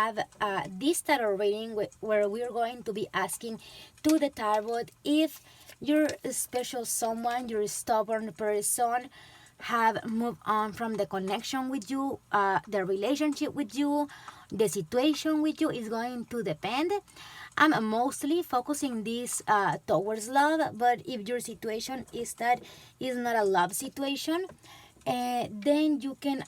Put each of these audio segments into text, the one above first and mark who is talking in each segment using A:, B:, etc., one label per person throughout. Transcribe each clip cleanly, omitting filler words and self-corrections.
A: have this tarot reading where we're going to be asking to the tarot if your special someone, your stubborn person, have moved on from the connection with you, the relationship with you, the situation with you is going to depend. I'm mostly focusing this towards love, but if your situation is that is not a love situation, then you can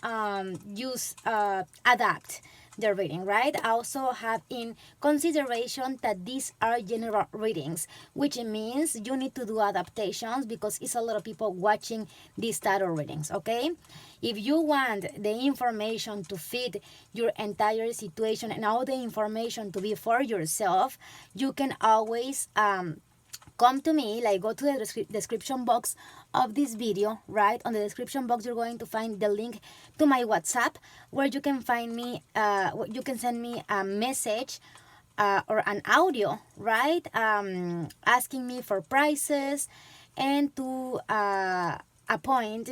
A: use adapt the reading, right? Also have in consideration that these are general readings, which means you need to do adaptations because it's a lot of people watching these tarot readings, okay? If you want the information to fit your entire situation and all the information to be for yourself, you can always come to me, like go to the description box of this video. Right on the description box you're going to find the link to my WhatsApp, where you can find me, you can send me a message or an audio, right, asking me for prices and to appoint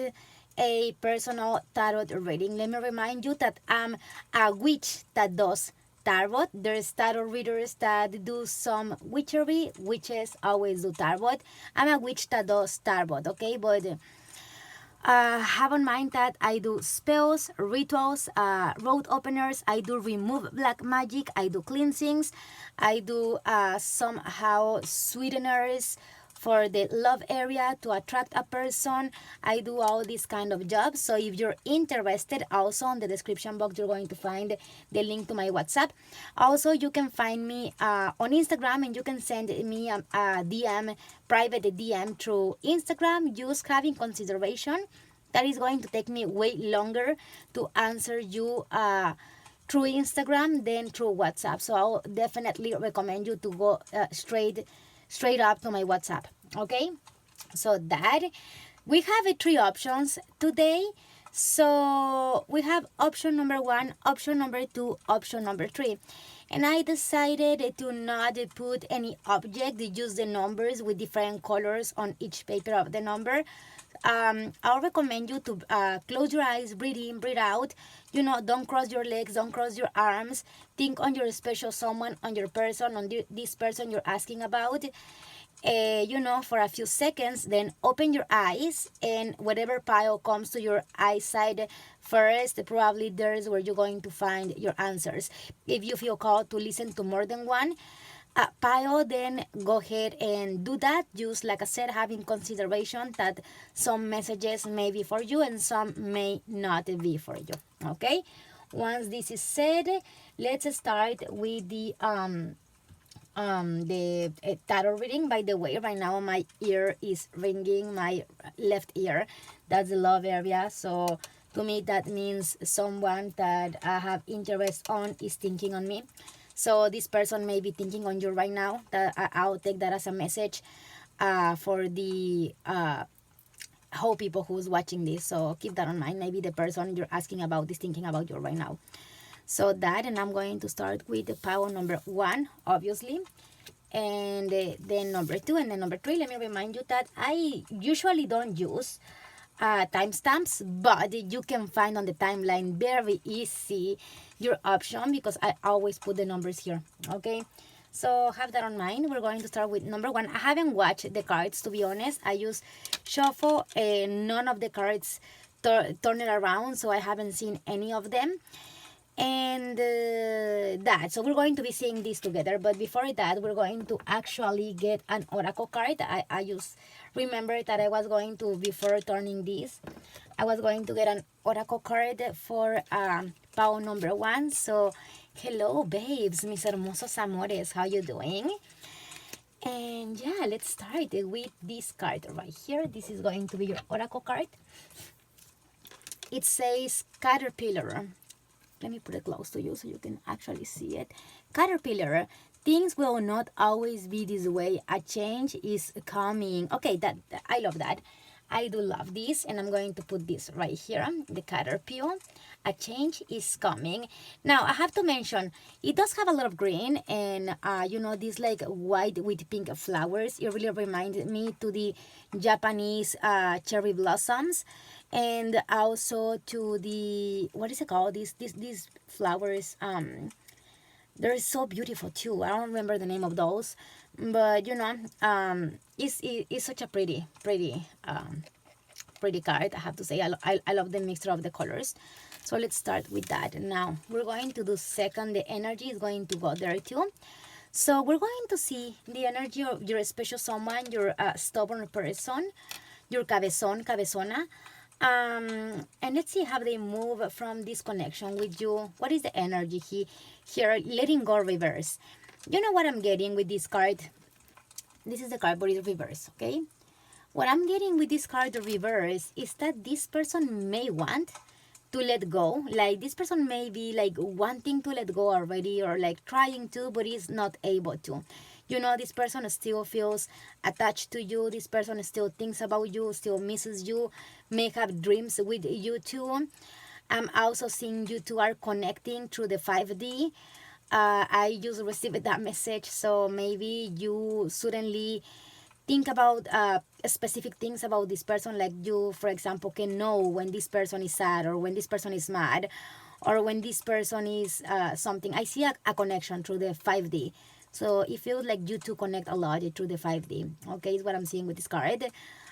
A: a personal tarot reading. Let me remind you that I'm a witch that does tarot. There's tarot readers that do some witchery. Witches always do tarot. I'm a witch that does tarot, okay? But have in mind that I do spells, rituals, road openers. I do remove black magic. I do cleansings. I do somehow sweeteners for the love area to attract a person. I do all these kind of jobs. So if you're interested, also on the description box you're going to find the link to my WhatsApp. Also, you can find me on Instagram, and you can send me a DM, private DM through Instagram. Just having consideration that is going to take me way longer to answer you through Instagram than through WhatsApp. So I'll definitely recommend you to go straight up to my WhatsApp. Okay, so that we have 3 options today. So we have option number 1, option number 2, option number 3, and I decided to not put any object, use the numbers with different colors on each paper of the number. I'll recommend you to close your eyes, breathe in, breathe out. You know, don't cross your legs, don't cross your arms. Think on your special someone, on your person, on this person you're asking about. You know, for a few seconds, then open your eyes, and whatever pile comes to your eyesight first, probably there's where you're going to find your answers. If you feel called to listen to more than one pile, then go ahead and do that. Just like I said, having consideration that some messages may be for you and some may not be for you. Okay, once this is said, let's start with the tarot reading. By the way, right now my ear is ringing, my left ear. That's the love area. So to me that means someone that I have interest on is thinking on me. So this person may be thinking on you right now. That I'll take that as a message for the whole people who's watching this. So keep that in mind. Maybe the person you're asking about is thinking about you right now. So that, and I'm going to start with the pile number 1, obviously, and then number 2, and then number 3. Let me remind you that I usually don't use timestamps, but you can find on the timeline very easy your option because I always put the numbers here. Okay, so have that on mind. We're going to start with number 1. I haven't watched the cards, to be honest. I use shuffle, and none of the cards turn it around, so I haven't seen any of them. And that, so we're going to be seeing this together, but before that we're going to actually get an oracle card. I just remember that I was going to, before turning this, I was going to get an oracle card for pile number 1. So hello babes, mis hermosos amores, how you doing? And yeah, let's start with this card right here. This is going to be your oracle card. It says caterpillar. Let me put it close to you so you can actually see it. Caterpillar, things will not always be this way. A change is coming. Okay, that I love that. I do love this, and I'm going to put this right here, the caterpillar. A change is coming. Now, I have to mention, it does have a lot of green, and you know, this like white with pink flowers. It really reminds me to the Japanese cherry blossoms, and also to the, what is it called? These flowers, They're so beautiful too. I don't remember the name of those, but it's such a pretty card. I have to say, I love the mixture of the colors. So let's start with that. Now we're going to do second. The energy is going to go there too. So we're going to see the energy of your special someone, your stubborn person, your cabezón, cabezona. And let's see how they move from this connection with you. What is the energy here? Letting go reverse. You know what I'm getting with this card? This is the card, but it's reverse, okay? What I'm getting with this card, the reverse, is that this person may want to let go. Like this person may be like wanting to let go already, or like trying to, but is not able to. This person still feels attached to you. This person still thinks about you, still misses you, may have dreams with you too. I'm also seeing you two are connecting through the 5D. I just received that message, so maybe you suddenly think about specific things about this person, like you, for example, can know when this person is sad, or when this person is mad, or when this person is something. I see a connection through the 5D. So it feels like you two connect a lot through the 5D. Okay, is what I'm seeing with this card.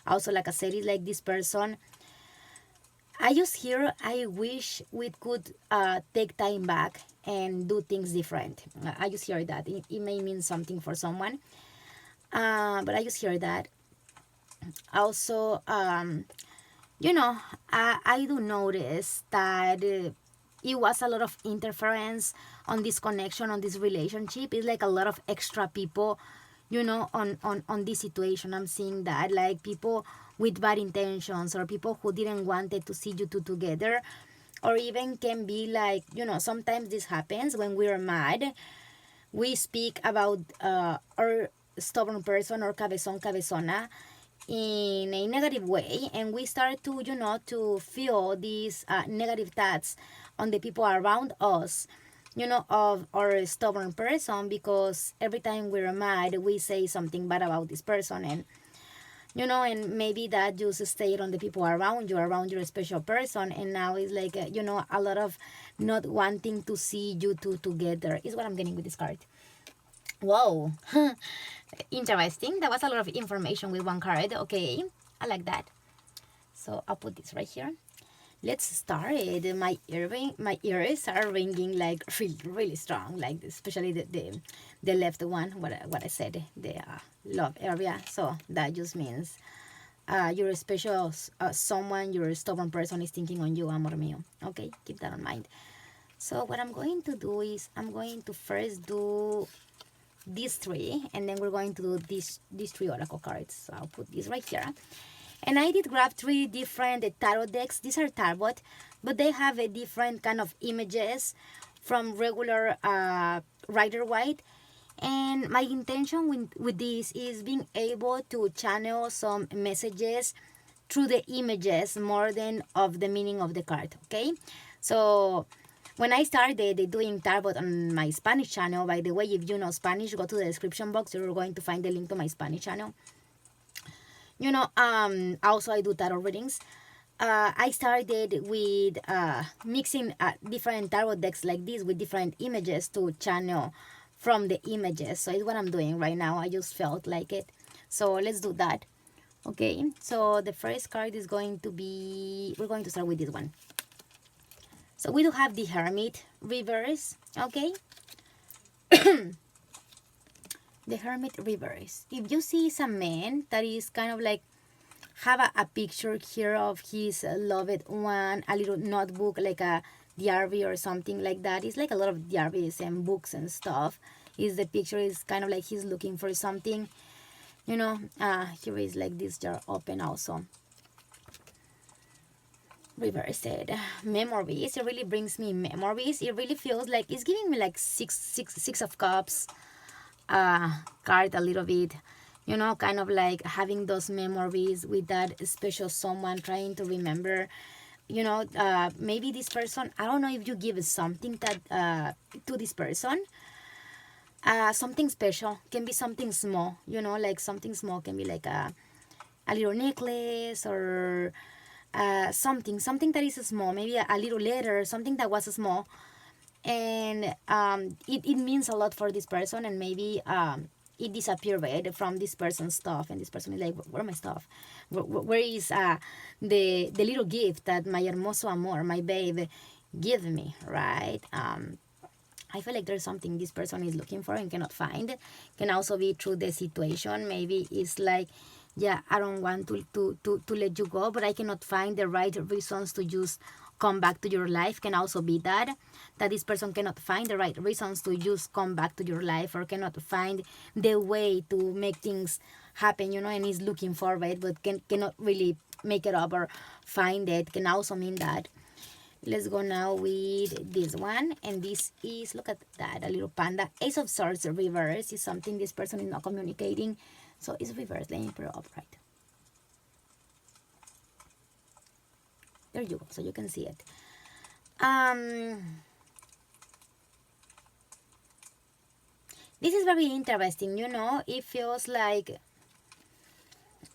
A: Also, like I said, it's like this person. I just hear, I wish we could take time back and do things different. I just hear that. It may mean something for someone. But I just hear that. Also, I do notice that it was a lot of interference on this connection, on this relationship. It's like a lot of extra people, on this situation. I'm seeing that, like people with bad intentions, or people who didn't wanted to see you two together, or even can be like, sometimes this happens when we're mad. We speak about our stubborn person, or cabezón, cabezona, in a negative way, and we start to to feel these negative thoughts on the people around us, of our stubborn person, because every time we're mad we say something bad about this person, and maybe that just stayed on the people around you, around your special person, and now it's like a lot of not wanting to see you two together is what I'm getting with this card. Whoa. Interesting. That was a lot of information with one card. Okay, I like that. So I'll put this right here. Let's start. My ears are ringing like really, really strong, like especially the left one. What I said, the love area. So that just means your special someone, your stubborn person is thinking on you, amor mío. Okay, keep that in mind. So what I'm going to do is I'm going to first do these three, and then we're going to do these three oracle cards. So I'll put this right here. And I did grab three different tarot decks. These are tarot, but they have a different kind of images from regular Rider White. And my intention with this is being able to channel some messages through the images more than of the meaning of the card. Okay, so when I started doing tarot on my Spanish channel, by the way, if you know Spanish, go to the description box. You're going to find the link to my Spanish channel. Also I do tarot readings. I started with mixing different tarot decks like this with different images to channel from the images. So it's what I'm doing right now. I just felt like it. So let's do that. Okay, so the first card is going to be, we're going to start with this one. So we do have the Hermit reverse, okay? The Hermit reverse. If you see some man that is kind of like, have a picture here of his loved one, a little notebook, like a diary or something like that. It's like a lot of diaries and books and stuff. Is the picture is kind of like he's looking for something, here is like this jar open also. Reversed memories. It really brings me memories. It really feels like it's giving me like six of cups card a little bit, kind of like having those memories with that special someone, trying to remember, maybe this person, I don't know if you give something that to this person, something special, can be something small, like something small can be like a little necklace, or something that is small, maybe a little letter, something that was small, and it means a lot for this person, and maybe it disappeared right, from this person's stuff, and this person is like, where are my stuff? Where is the little gift that my hermoso amor, my babe, give me, right? I feel like there's something this person is looking for and cannot find. Can also be through the situation. Maybe it's like, yeah, I don't want to let you go, but I cannot find the right reasons to just come back to your life. Can also be that this person cannot find the right reasons to just come back to your life, or cannot find the way to make things happen, and is looking for it, but cannot really make it up or find it. Can also mean that. Let's go now with this one, and this is, look at that, a little panda. Ace of Swords reverse is something this person is not communicating, so it's reversed. Let me put it upright. There you go, so you can see it. This is very interesting, it feels like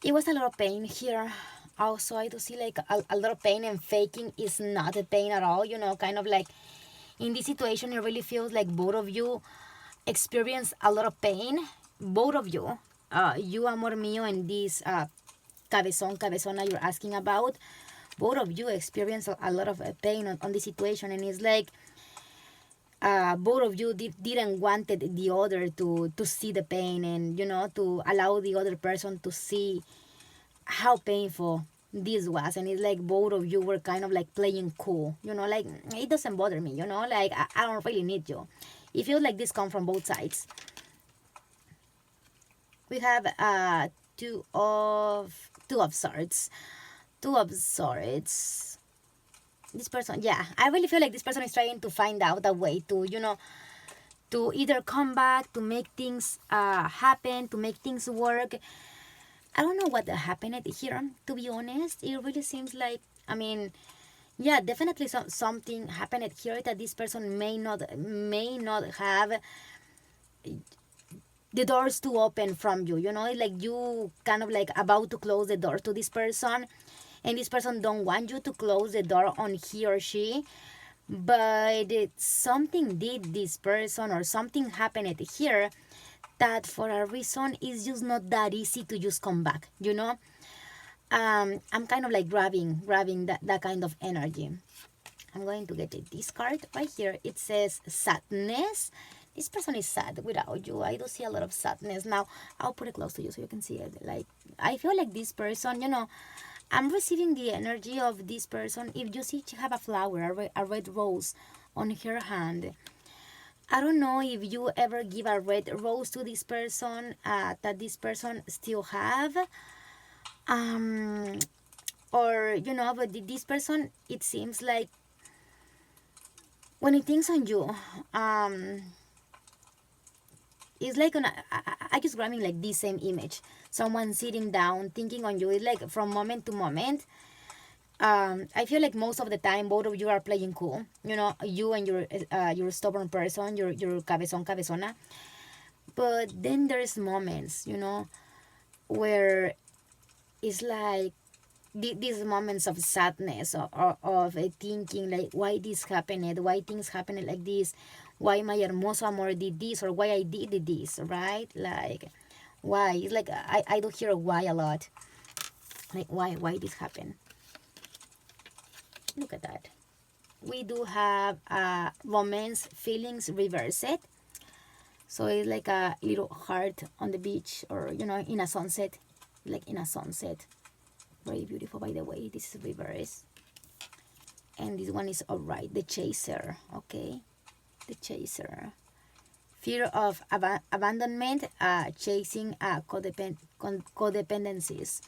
A: it was a lot of pain here. Also, I do see like a lot of pain, and faking is not a pain at all, kind of like in this situation, it really feels like both of you experience a lot of pain. Both of you, you, Amor Mío, and this cabezona you're asking about, both of you experience a lot of pain on this situation, and it's like both of you didn't wanted the other to see the pain, and to allow the other person to see how painful this was. And it's like both of you were kind of like playing cool, like it doesn't bother me, like I don't really need you. It feels like this comes from both sides. We have two of swords. Two of swords. This person, yeah, I really feel like this person is trying to find out a way to either come back, to make things happen, to make things work. I don't know what happened here, to be honest. It really seems like, yeah, definitely something happened here that this person may not have the doors to open from you, like you kind of like about to close the door to this person, and this person don't want you to close the door on he or she, but something did this person, or something happened here that for a reason is just not that easy to just come back, I'm kind of like grabbing that kind of energy. I'm going to get this card right here. It says sadness. This person is sad without you. I do see a lot of sadness. Now, I'll put it close to you so you can see it. Like, I feel like this person, I'm receiving the energy of this person. If you see she have a flower, a red rose on her hand, I don't know if you ever give a red rose to this person that this person still have. Or, but this person, it seems like when it thinks on you, it's like I just grabbing like this same image. Someone sitting down, thinking on you. It's like from moment to moment. I feel like most of the time both of you are playing cool. You and your stubborn person, your cabezona. But then there's moments, where it's like these moments of sadness, of thinking like, why this happened, why things happened like this, why my hermoso amor did this, or why I did this, right? Like, why? It's like I do hear why a lot. Like, why this happened? Look at that. We do have romance feelings reversed. So it's like a little heart on the beach, or in a sunset, like in a sunset. Very beautiful, by the way. This is reverse, and this one is alright. The chaser, okay, the chaser. Fear of abandonment, chasing codependencies.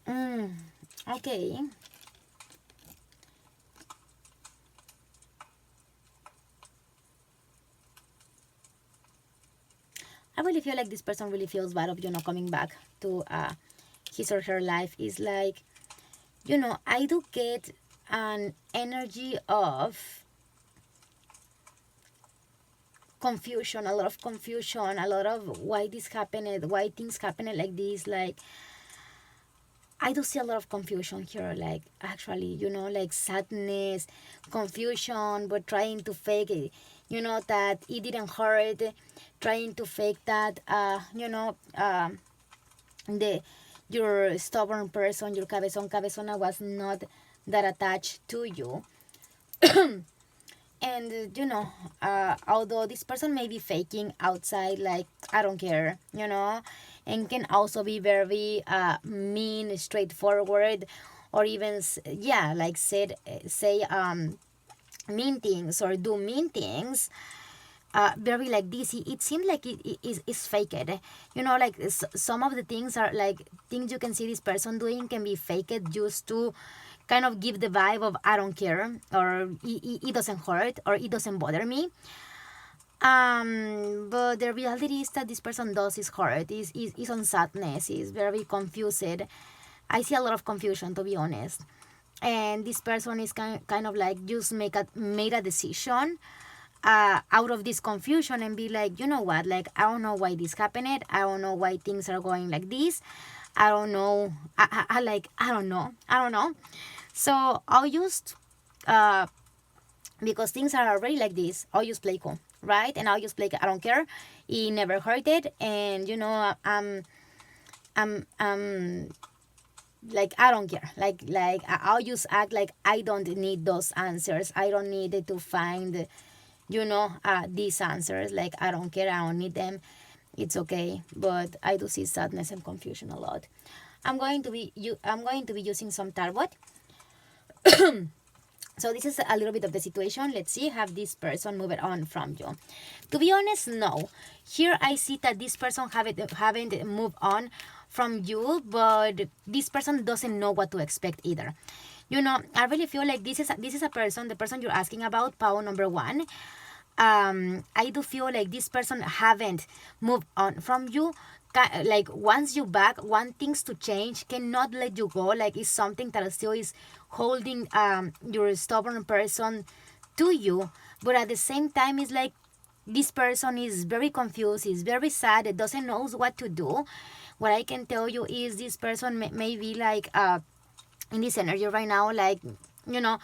A: Okay. I really feel like this person really feels bad of coming back to his or her life. Is like, I do get an energy of confusion, a lot of confusion, a lot of why this happened, why things happened like this. Like, I do see a lot of confusion here, like actually, like sadness, confusion, but trying to fake it, that it didn't hurt, trying to fake that, the your stubborn person, your cabezona was not that attached to you. And although this person may be faking outside, like I don't care, and can also be very mean, straightforward, or even yeah, like say mean things or do mean things, very like this. It seems like it is faked. Like some of the things are like things you can see this person doing can be faked just to kind of give the vibe of I don't care, or it doesn't hurt, or it doesn't bother me. But the reality is that this person does is hurt, is on sadness, is very confused. I see a lot of confusion, to be honest. And this person is kind of like just made a decision out of this confusion, and be like, you know what, like I don't know why this happened, I don't know why things are going like this, I don't know, I don't know. So I'll just because things are already like this, I'll just play cool, right? And I'll just play I don't care, it never hurted, and I'm like I don't care, like I'll just act like I don't need those answers, I don't need to find these answers, like I don't care, I don't need them, it's okay. But I do see sadness and confusion a lot. I'm going to be using some tarot. So this is a little bit of the situation. Let's see, have this person moved on from you? To be honest, no. Here I see that this person haven't moved on from you, but this person doesn't know what to expect either. I really feel like this is a person, the person you're asking about, Pao number one. I do feel like this person haven't moved on from you. Like once you back, want things to change, cannot let you go. Like it's something that still is holding your stubborn person to you. But at the same time, it's like this person is very confused, is very sad, it doesn't know what to do. What I can tell you is this person may be like in this energy right now, like you know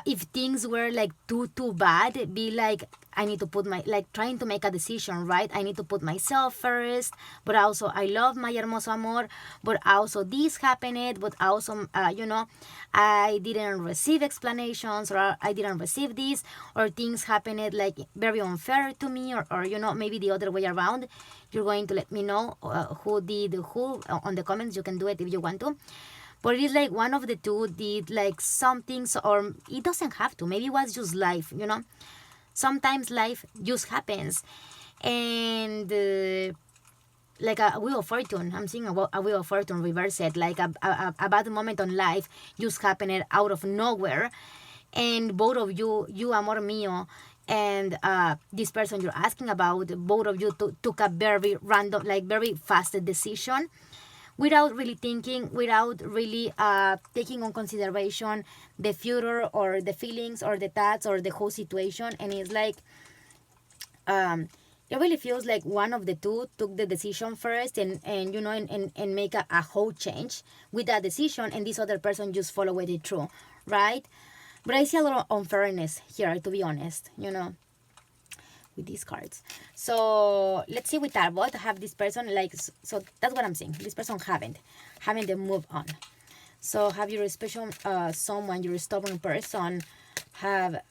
A: if things were like too bad, be like I need to put my, like trying to make a decision, right? I need to put myself first, but also I love my hermoso amor, but also this happened, but also I didn't receive explanations, or I didn't receive this, or things happened like very unfair to me, or maybe the other way around. You're going to let me know who did who on the comments. You can do it if you want to. But it's like one of the two did like some things, or it doesn't have to. Maybe it was just life. Sometimes life just happens. And like a wheel of fortune, I'm seeing a wheel of fortune reversed, like a bad moment on life just happened out of nowhere. And both of you Amor Mío, and this person you're asking about, both of you took a very random, like very fast decision, without really thinking, without really taking on consideration the future, or the feelings, or the thoughts, or the whole situation. And it's like it really feels like one of the two took the decision first, and make a whole change with that decision, and this other person just followed it through, right? But I see a lot of unfairness here, to be honest, with these cards. So let's see with Tarot, have this person like, so that's what I'm saying. This person haven't moved on. So have your special someone, your stubborn person, have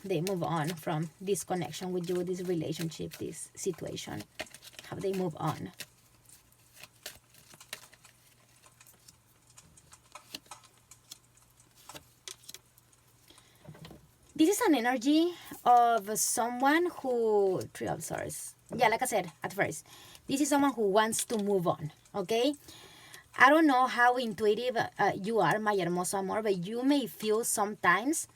A: they move on from this connection with you, this relationship, this situation? Have they move on? This is an energy of someone who, Three of Swords. Yeah, like I said at first, this is someone who wants to move on, okay? I don't know how intuitive you are, my hermoso amor, but you may feel sometimes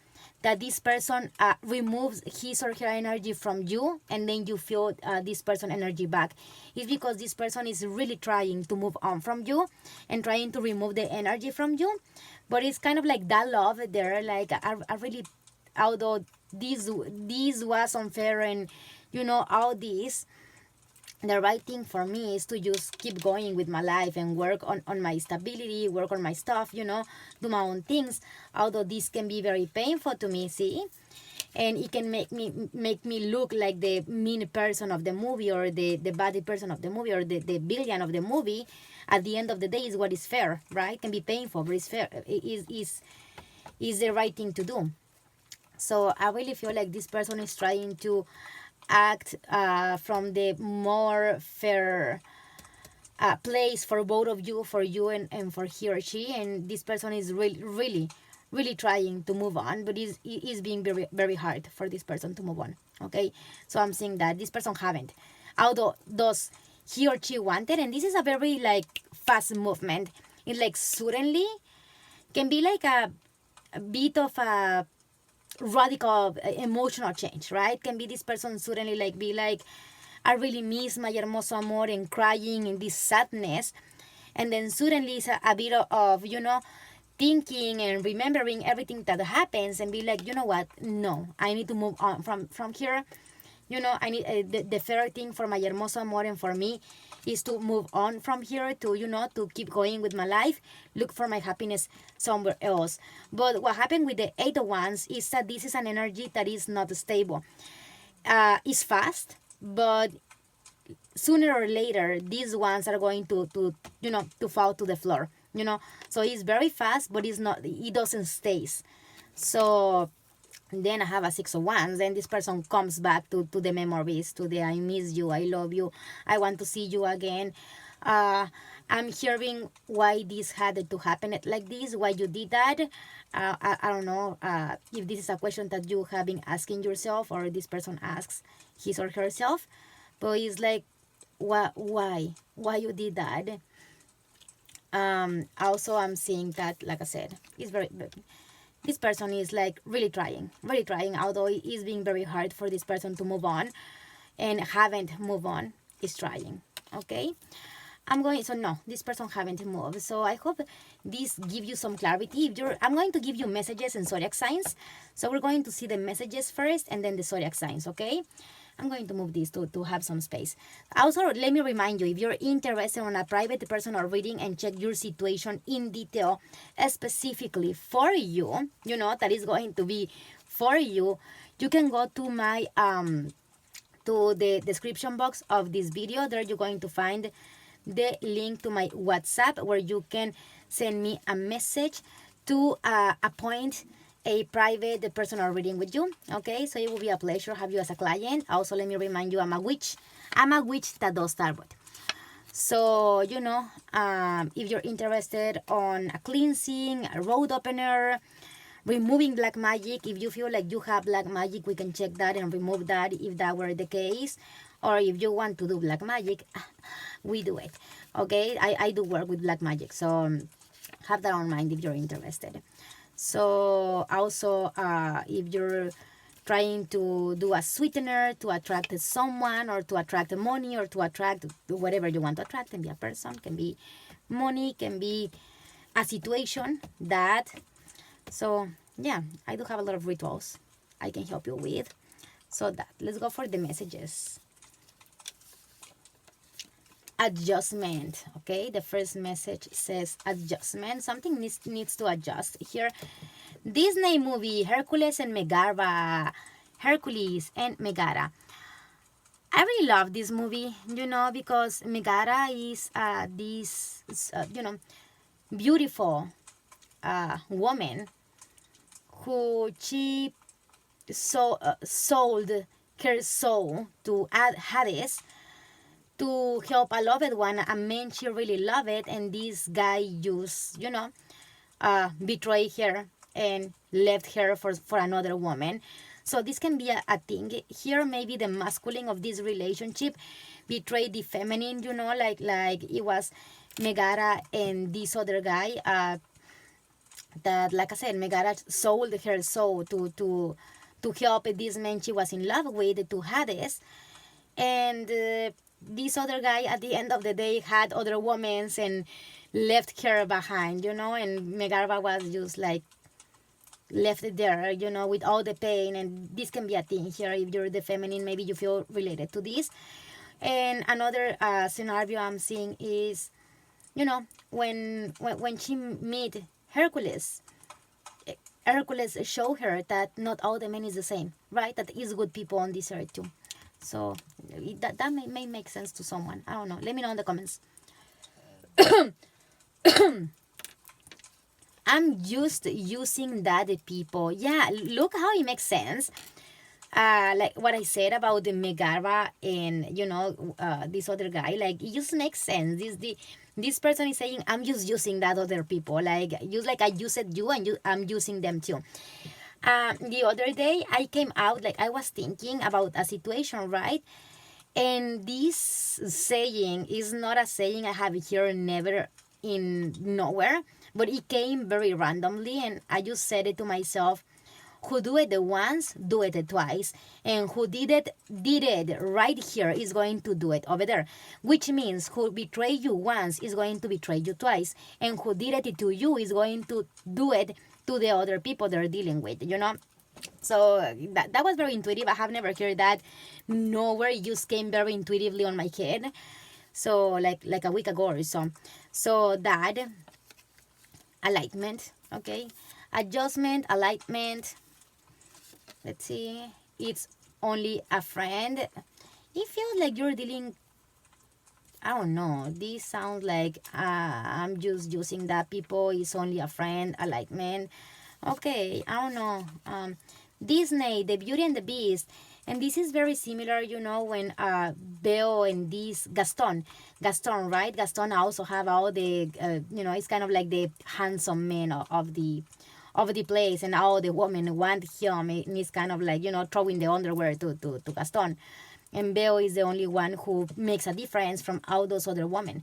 A: that this person removes his or her energy from you, and then you feel this person energy back. It's because this person is really trying to move on from you and trying to remove the energy from you. But it's kind of like that love there, like I really, although this was unfair, and all this, the right thing for me is to just keep going with my life and work on my stability, work on my stuff, do my own things. Although this can be very painful to me, see? And it can make me look like the mean person of the movie, or the bad person of the movie, or the villain of the movie. At the end of the day, is what is fair, right? Can be painful, but it's fair. Is the right thing to do. So I really feel like this person is trying to act from the more fair place for both of you, for you and for he or she. And this person is really, really, really trying to move on, but is being very, very hard for this person to move on. Okay, so I'm saying that this person haven't, although does he or she wanted, and this is a very like fast movement. It like suddenly can be like a bit of a radical emotional change, right? Can be this person suddenly like be like, I really miss my hermoso amor, and crying in this sadness. And then suddenly it's a bit of, thinking and remembering everything that happens, and be like, you know what? No, I need to move on from here. I need the fair thing for my hermoso amor and for me is to move on from here, to to keep going with my life, look for my happiness somewhere else. But what happened with the eight of wands is that this is an energy that is not stable. It's fast, but sooner or later these ones are going to fall to the floor. So it's very fast, but it doesn't stays. So then I have a six of wands, and this person comes back to the memories, to the I miss you, I love you, I want to see you again. I'm hearing why this had to happen like this, why you did that. I don't know if this is a question that you have been asking yourself, or this person asks his or herself. But it's like, why you did that. Also, I'm seeing that, like I said, it's very, this person is like really trying, although it is being very hard for this person to move on, and haven't moved on, is trying. Okay, so no, this person haven't moved. So I hope this give you some clarity. I'm going to give you messages and zodiac signs. So we're going to see the messages first, and then the zodiac signs. Okay, I'm going to move this to have some space. Also, let me remind you, if you're interested in a private personal reading and check your situation in detail, specifically for you, that is going to be for you, you can go to my to the description box of this video. There you're going to find the link to my WhatsApp, where you can send me a message to appoint a private personal reading with you. Okay, so it will be a pleasure to have you as a client. Also, let me remind you, I'm a witch that does tarot. So if you're interested on a cleansing, a road opener, removing black magic, if you feel like you have black magic, we can check that and remove that if that were the case. Or if you want to do black magic, we do it. Okay, I do work with black magic, so have that on mind if you're interested. So also, if you're trying to do a sweetener to attract someone, or to attract money, or to attract whatever you want to attract, can be a person, can be money, can be a situation that. So yeah, I do have a lot of rituals I can help you with. So let's go for the messages. Adjustment. Okay, the first message says adjustment. Something needs to adjust here. Disney movie Hercules and Megara. I really love this movie, because Megara is this beautiful woman who she sold her soul to Hades to help a loved one, a man she really loved, and this guy just, betrayed her and left her for another woman. So this can be a thing. Here, maybe the masculine of this relationship betrayed the feminine, like it was Megara and this other guy, that, like I said, Megara sold her soul to help this man she was in love with, to Hades. And this other guy, at the end of the day, had other women and left her behind, and Megara was just like left there, with all the pain. And this can be a thing here. If you're the feminine, maybe you feel related to this. And another scenario I'm seeing is, you know, when she meet Hercules, Hercules show her that not all the men is the same, right? That is good people on this earth too. So that may make sense to someone. I don't know. Let me know in the comments. I'm just using that people. Yeah, look how it makes sense. Like what I said about the Megara and this other guy, like it just makes sense. This person is saying I'm just using that other people, like just like I used you and I'm using them too. The other day I came out like I was thinking about a situation, right? And this saying is not a saying I have here never in nowhere, but it came very randomly, and I just said it to myself. Who do it once, do it twice, and who did it right here is going to do it over there. Which means who betrayed you once is going to betray you twice, and who did it to you is going to do it to the other people they're dealing with. So that was very intuitive. I have never heard that nowhere. It just came very intuitively on my head. So like a week ago or so. So that alignment, okay, adjustment, alignment. Let's see. It's only a friend. It feels like you're dealing. I don't know. This sounds like I'm just using that people is only a friend, alignment. Okay, I don't know. Disney, The Beauty and the Beast, and this is very similar. When Belle and this Gaston, right? Gaston also have all the it's kind of like the handsome man of the place, and all the women want him, and he's kind of like throwing the underwear to Gaston, and Belle is the only one who makes a difference from all those other women.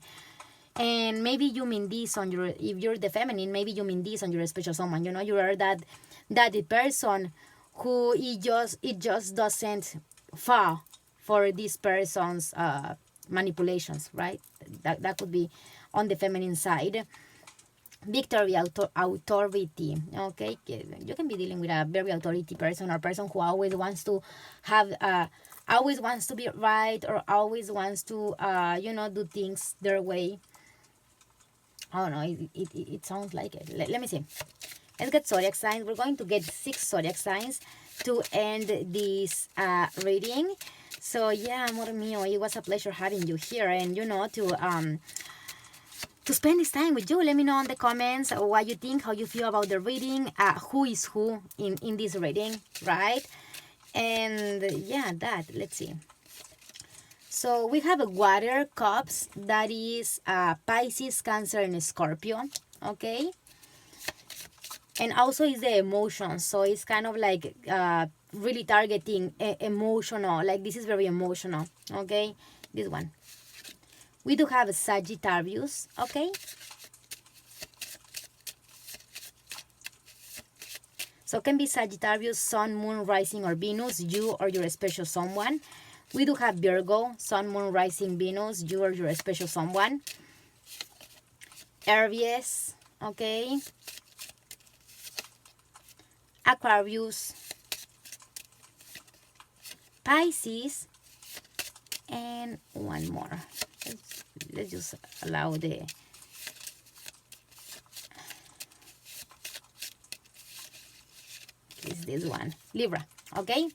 A: And maybe you mean this on your, if you're the feminine, maybe you mean this on your special someone. You are that the person who it just doesn't fall for this person's manipulations, right? That could be on the feminine side. Victory, authority. Okay, you can be dealing with a very authority person, or person who always wants to have always wants to be right, or always wants to do things their way. I don't know. It sounds like it. Let me see. Let's get zodiac signs. We're going to get 6 zodiac signs to end this reading. So yeah, amor mío, it was a pleasure having you here, and to spend this time with you. Let me know in the comments what you think, how you feel about the reading, who is who in this reading, right? And yeah, let's see. So we have a water cups, that is Pisces, Cancer, and Scorpio, okay? And also is the emotions, so it's kind of like really targeting emotional, like this is very emotional, okay? This one. We do have Sagittarius, okay? So can be Sagittarius, Sun, Moon, Rising, or Venus, you or your special someone. We do have Virgo, Sun, Moon, Rising, Venus, you or your special someone. Aries, okay? Aquarius, Pisces, and one more. Let's just allow the is this one, Libra, okay?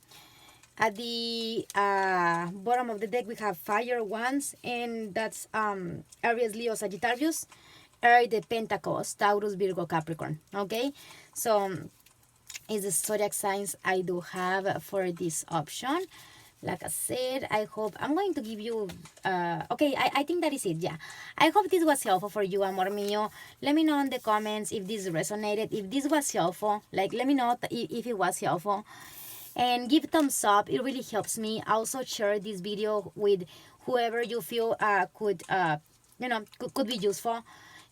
A: At the bottom of the deck we have fire wands, and that's Aries, Leo, Sagittarius, Air, the Pentacles, Taurus, Virgo, Capricorn, okay? So is the zodiac signs I do have for this option. Like I said, I hope I'm going to give you okay, I think that is it. Yeah, I hope this was helpful for you, amor mío. Let me know in the comments if this resonated, if this was helpful. Like, let me know if it was helpful, and give thumbs up. It really helps me. Also share this video with whoever you feel could be useful,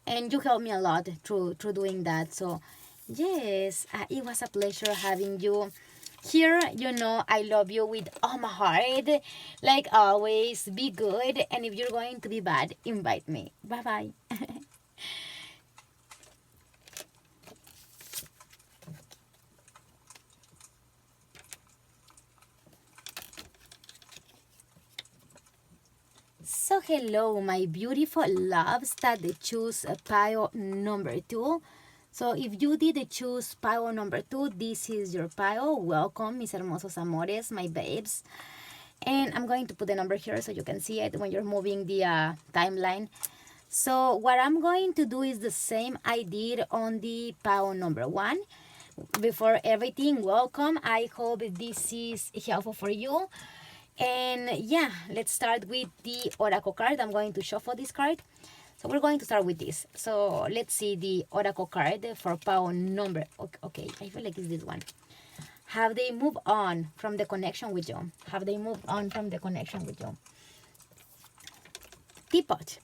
A: and you help me a lot through doing that. So yes, it was a pleasure having you here. I love you with all my heart. Like always, be good, and if you're going to be bad, invite me. Bye bye. hello, my beautiful loves that choose pile number 2. So if you did choose pile number 2, this is your pile. Welcome, mis hermosos amores, my babes. And I'm going to put the number here so you can see it when you're moving the timeline. So what I'm going to do is the same I did on the pile number 1. Before everything, welcome. I hope this is helpful for you. And yeah, let's start with the Oracle card. I'm going to shuffle this card. So we're going to start with this. So let's see the Oracle card for pile number. Okay, I feel like it's this one. Have they moved on from the connection with you? Have they moved on from the connection with you? Teapot.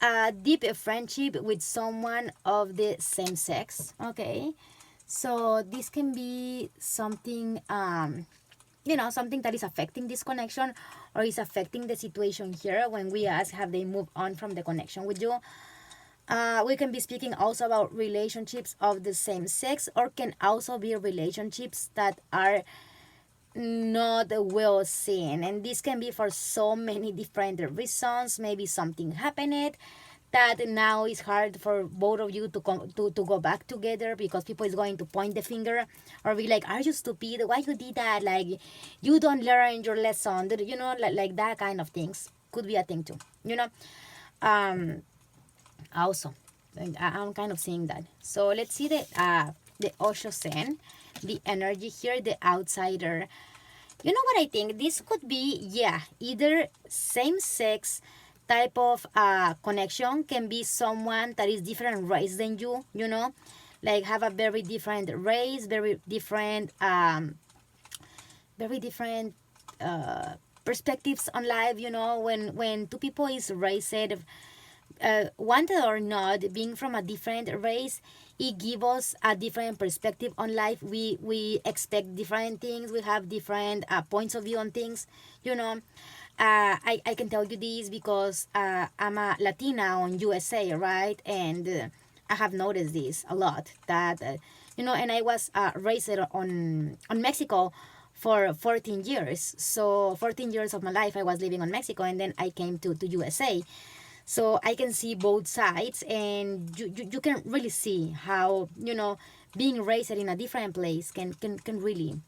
A: A deep friendship with someone of the same sex. Okay, so this can be something, something that is affecting this connection or is affecting the situation here when we ask, have they moved on from the connection with you? We can be speaking also about relationships of the same sex, or can also be relationships that are not well seen, and this can be for so many different reasons. Maybe something happened that now it's hard for both of you to go back together, because people is going to point the finger or be like, are you stupid, why you did that, like you don't learn your lesson, like that kind of things could be a thing too, also I'm kind of seeing that. So let's see the Osho-sen, the energy here, the outsider. You know what I think? This could be, either same-sex type of connection, can be someone that is different race than you, like have a very different race, very different perspectives on life, when two people is raised, wanted or not, being from a different race, it gives us a different perspective on life. We expect different things, we have different points of view on things, I can tell you this because I'm a Latina on USA, right? And I have noticed this a lot, that and I was raised on Mexico for 14 years. So 14 years of my life I was living on Mexico, and then I came to USA. So I can see both sides, and you can really see how, being raised in a different place can really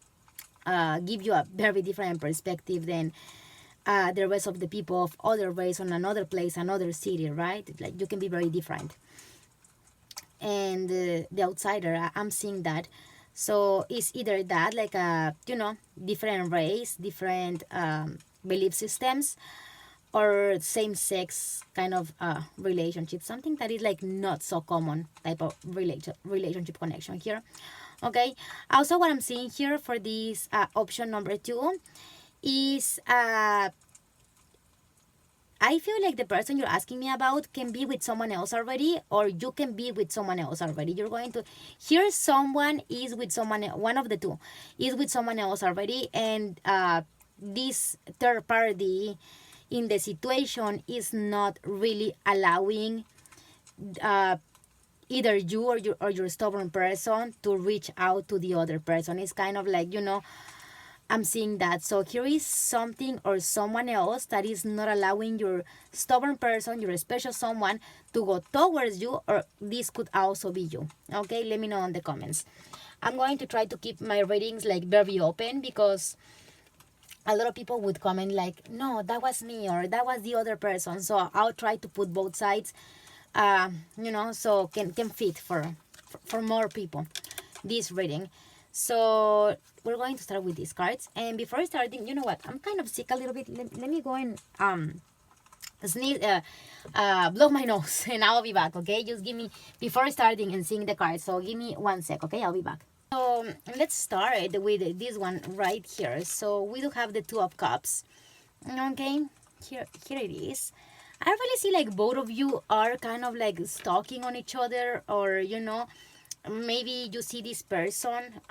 A: give you a very different perspective than the rest of the people of other race on another place, another city, right? Like you can be very different. And the outsider, I'm seeing that. So it's either that, like a, different race, different belief systems, or same-sex kind of relationship, something that is like not so common type of relationship connection here. Okay, also what I'm seeing here for this option number 2 is I feel like the person you're asking me about can be with someone else already, or you can be with someone else already. You're going to hear someone is with someone, one of the two is with someone else already, and this third party in the situation is not really allowing either you or your stubborn person to reach out to the other person. It's kind of like, I'm seeing that. So here is something or someone else that is not allowing your stubborn person, your special someone, to go towards you, or this could also be you. Okay, let me know in the comments. I'm going to try to keep my readings like very open, because a lot of people would comment like, no, that was me, or that was the other person. So I'll try to put both sides, so can fit for more people this reading. So we're going to start with these cards. And before starting, you know what, I'm kind of sick a little bit. Let me go and sneeze, blow my nose, and I'll be back. Okay, just give me, before starting and seeing the cards, so give me 1 sec. Okay, I'll be back. So let's start with this one right here. So we do have the Two of Cups. Okay, here it is. I really see like both of you are kind of like stalking on each other, or maybe you see this person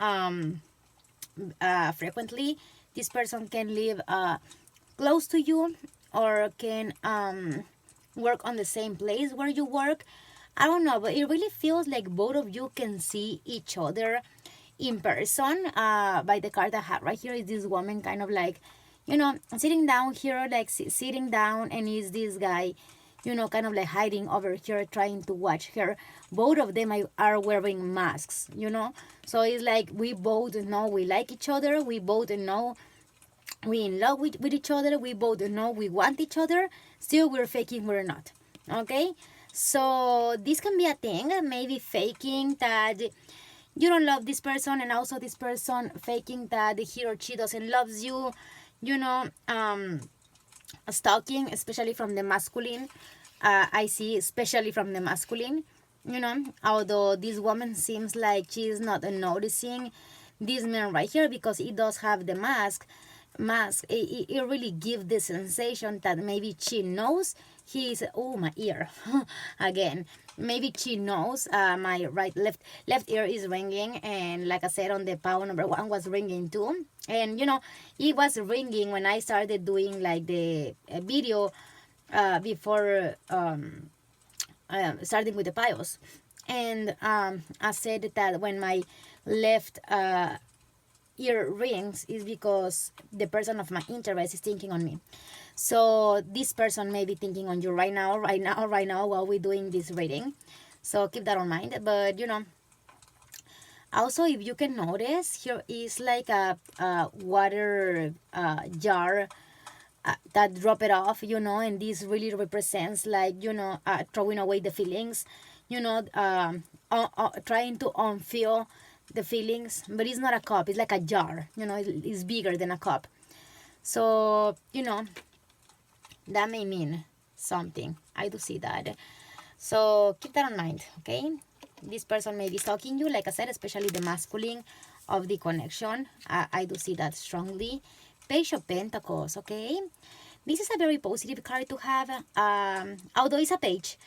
A: frequently. This person can live close to you, or can work on the same place where you work. I don't know, but it really feels like both of you can see each other in person. By the card I have right here is this woman kind of like, sitting down here, like sitting down, and is this guy, kind of like hiding over here trying to watch her. Both of them are wearing masks, so it's like we both know we like each other, we both know we in love with each other, we both know we want each other, still we're faking we're not. Okay, so this can be a thing, maybe faking that you don't love this person, and also this person faking that he or she doesn't loves you, you know um stalking, especially from the masculine. I see, especially from the masculine, although this woman seems like she's not noticing this man right here, because he does have the mask. It really gives the sensation that maybe she knows he's, oh, my ear again, maybe she knows my left ear is ringing, and like I said, on the power number one was ringing too, and it was ringing when I started doing like the video before starting with the pios. And I said that when my left ear rings is because the person of my interest is thinking on me. So this person may be thinking on you right now, while we're doing this reading. So keep that in mind. But also, if you can notice, here is like a water jar that drop it off, and this really represents like, throwing away the feelings, trying to unfill the feelings, but it's not a cup, it's like a jar, it's bigger than a cup. So, that may mean something. I do see that. So keep that in mind, okay? This person may be stalking you, like I said, especially the masculine of the connection. I do see that strongly. Page of Pentacles, okay? This is a very positive card to have, although it's a page.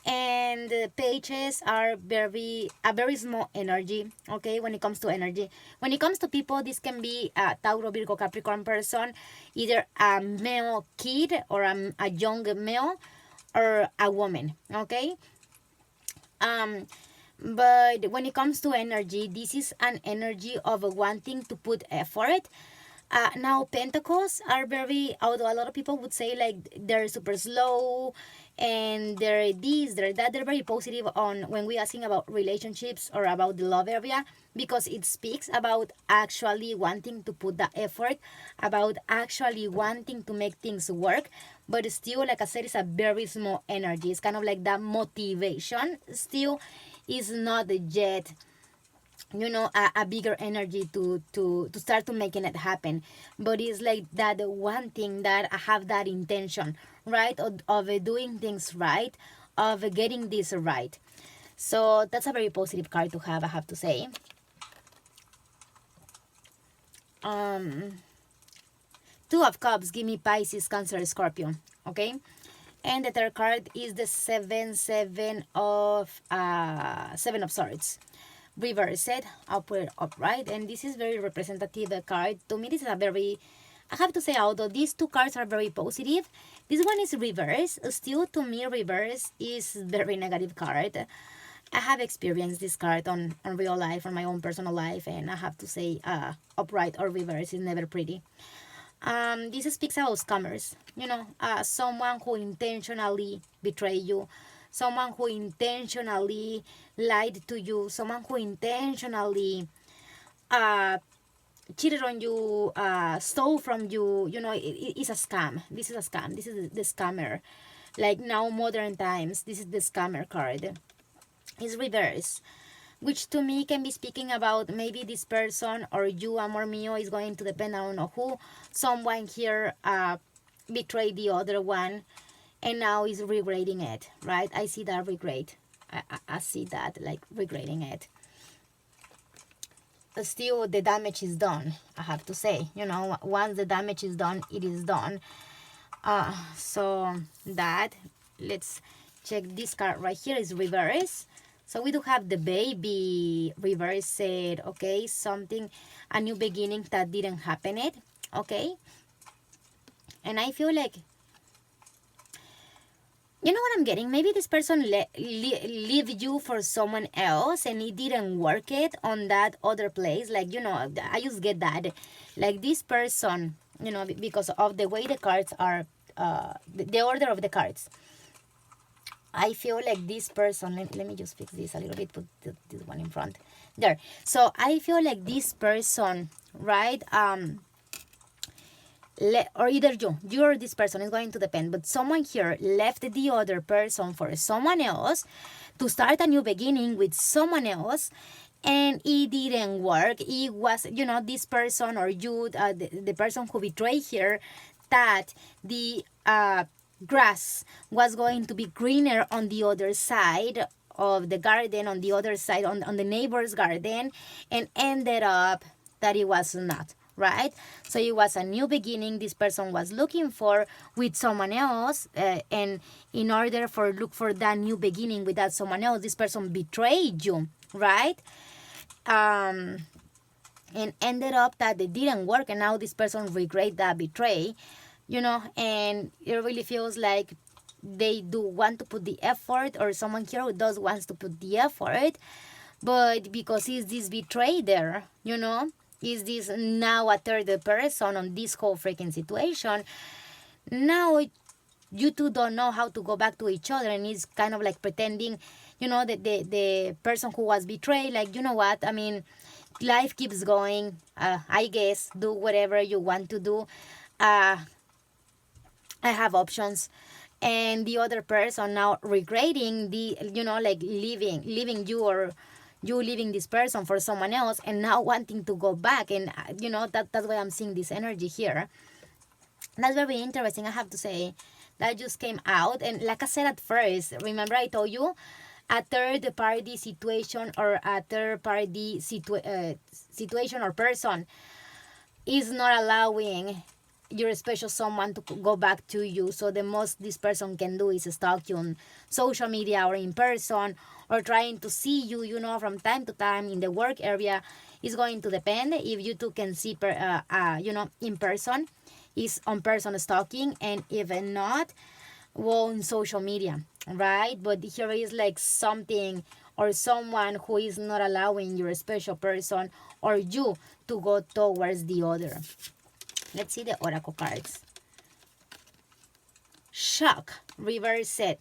A: And the pages are a very small energy, okay, when it comes to energy. When it comes to people, this can be a Tauro, Virgo, Capricorn person, either a male kid or a young male or a woman, okay? But when it comes to energy, this is an energy of wanting to put effort. Now, Pentacles are very, although a lot of people would say like they're super slow and they're this, they're that, they're very positive on when we're asking about relationships or about the love area, because it speaks about actually wanting to put the effort, about actually wanting to make things work. But still, like I said, it's a very small energy. It's kind of like that motivation still is not yet, a bigger energy to start to making it happen. But it's like that one thing that I have that intention, right, of doing things right, of getting this right. So that's a very positive card to have, I have to say. Two of Cups give me Pisces, Cancer, Scorpio, okay? And the third card is the seven of Swords, reversed, upward, upright. And this is very representative card. To me, this is a very, I have to say, although these two cards are very positive, this one is reverse. Still, to me, reverse is very negative card. I have experienced this card on real life, on my own personal life, and I have to say, upright or reverse is never pretty. This speaks about scammers, someone who intentionally betray you, someone who intentionally lied to you, someone who intentionally cheated on you, stole from you. It's a scam. This is a scam. This is the scammer. Like now, modern times, this is the scammer card. It's reverse, which to me can be speaking about maybe this person or you, Amor Mío, is going to depend on who. Someone here betrayed the other one and now is regretting it, right? I see that regret. I see that, like, regretting it. Still, the damage is done, I have to say. Once the damage is done, it is done. So that, let's check this card right here is reverse. So we do have the baby reversed, okay? Something, a new beginning that didn't happen yet, okay? And I feel like, you know what I'm getting? Maybe this person leave you for someone else and it didn't work it on that other place. Like, I just get that. Like this person, because of the way the cards are, the order of the cards. I feel like this person, let me just fix this a little bit, put this one in front. There. So I feel like this person, right? Or either you or this person, is going to depend, but someone here left the other person for someone else to start a new beginning with someone else, and it didn't work. It was, this person or you, the person who betrayed here, that the grass was going to be greener on the other side of the garden, on the other side, on the neighbor's garden, and ended up that it was not, right? So it was a new beginning this person was looking for with someone else, and in order for look for that new beginning with that someone else, this person betrayed you, right? And ended up that it didn't work, and now this person regret that betray, and it really feels like they do want to put the effort, or someone here who does wants to put the effort, but because is this betray there, is this now a third person on this whole freaking situation. Now you two don't know how to go back to each other, and it's kind of like pretending, that the person who was betrayed, like, you know what, I mean, life keeps going, I guess, do whatever you want to do, I have options. And the other person now regretting the, like leaving you, or you leaving this person for someone else, and now wanting to go back. And that's why I'm seeing this energy here. That's very interesting, I have to say. That just came out, and like I said at first, remember I told you a third party situation, or a third party situation or person is not allowing your special someone to go back to you. So the most this person can do is stalk you on social media or in person, or trying to see you, from time to time in the work area. Is going to depend if you two can see in person, is on person stalking, and if not, well, on social media, right? But here is like something or someone who is not allowing your special person or you to go towards the other. Let's see the oracle cards. Shock, reversed.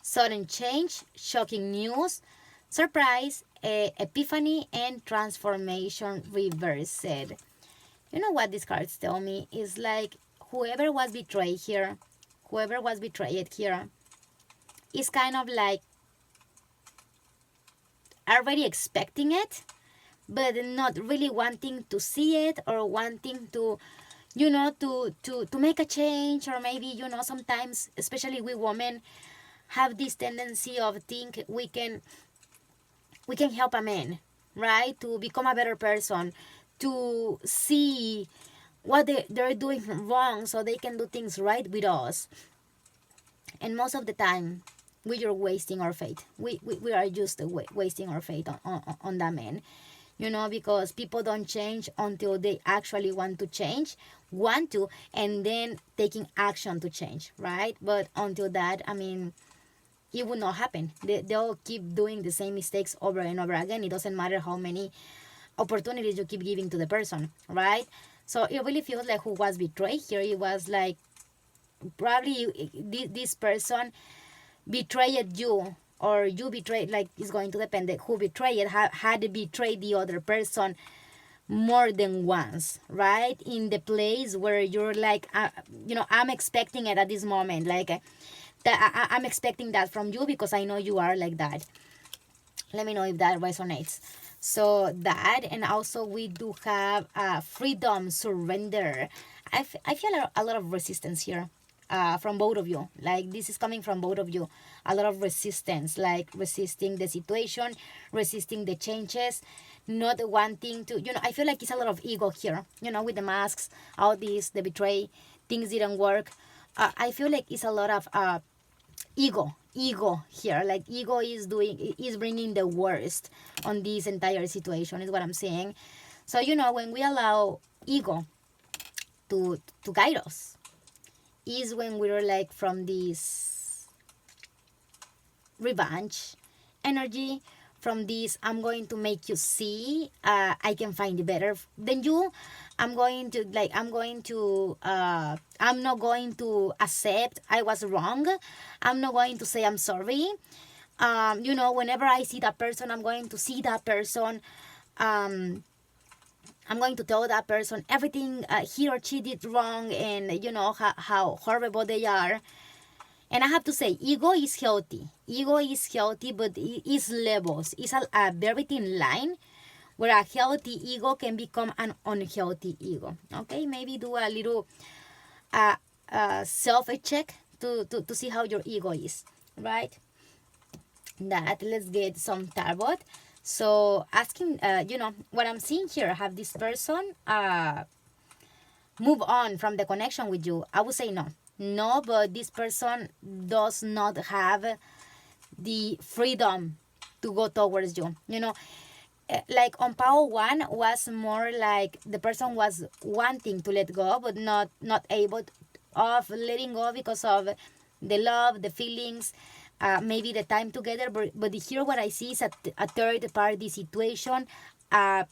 A: Sudden change, shocking news, surprise, epiphany, and transformation, reversed. You know what these cards tell me? Is like whoever was betrayed here, is kind of like already expecting it, but not really wanting to see it, or wanting to, to make a change. Or maybe, sometimes, especially we women, have this tendency of think we can help a man, right, to become a better person, to see what they're doing wrong so they can do things right with us. And most of the time we are wasting our faith. We are just wasting our faith on that man, because people don't change until they actually want to, and then taking action to change, right? But until that, I mean, it will not happen. They'll keep doing the same mistakes over and over again. It doesn't matter how many opportunities you keep giving to the person, right? So it really feels like who was betrayed here, it was like probably this person betrayed you, or you betrayed, like it's going to depend who betrayed, had betrayed the other person more than once, right? In the place where you're like, I'm expecting it at this moment, like I'm expecting that from you because I know you are like that. Let me know if that resonates. So that, and also we do have freedom, surrender. I feel a lot of resistance here, from both of you. Like this is coming from both of you. A lot of resistance, like resisting the situation, resisting the changes, not wanting to, I feel like it's a lot of ego here, with the masks, all this, the betray, things didn't work. I feel like it's a lot of ego here. Like ego is bringing the worst on this entire situation, is what I'm saying. So when we allow ego to guide us, is when we're like from this revenge energy, from this, I'm going to make you see I can find it better than you. I'm going to like I'm not going to accept I was wrong. I'm not going to say I'm sorry. Whenever I see that person, I'm going to see that person. um, I'm going to tell that person everything he or she did wrong, and how horrible they are. And I have to say, ego is healthy. Ego is healthy, but it is levels. It's a very thin line where a healthy ego can become an unhealthy ego. Okay, maybe do a little uh, self check to see how your ego is, right? That let's get some tarot. So asking, what I'm seeing here, have this person move on from the connection with you? I would say no. No, but this person does not have the freedom to go towards you. Like on Power 1 was more like the person was wanting to let go, but not able of letting go because of the love, the feelings, maybe the time together. But here what I see is a third party situation, uh,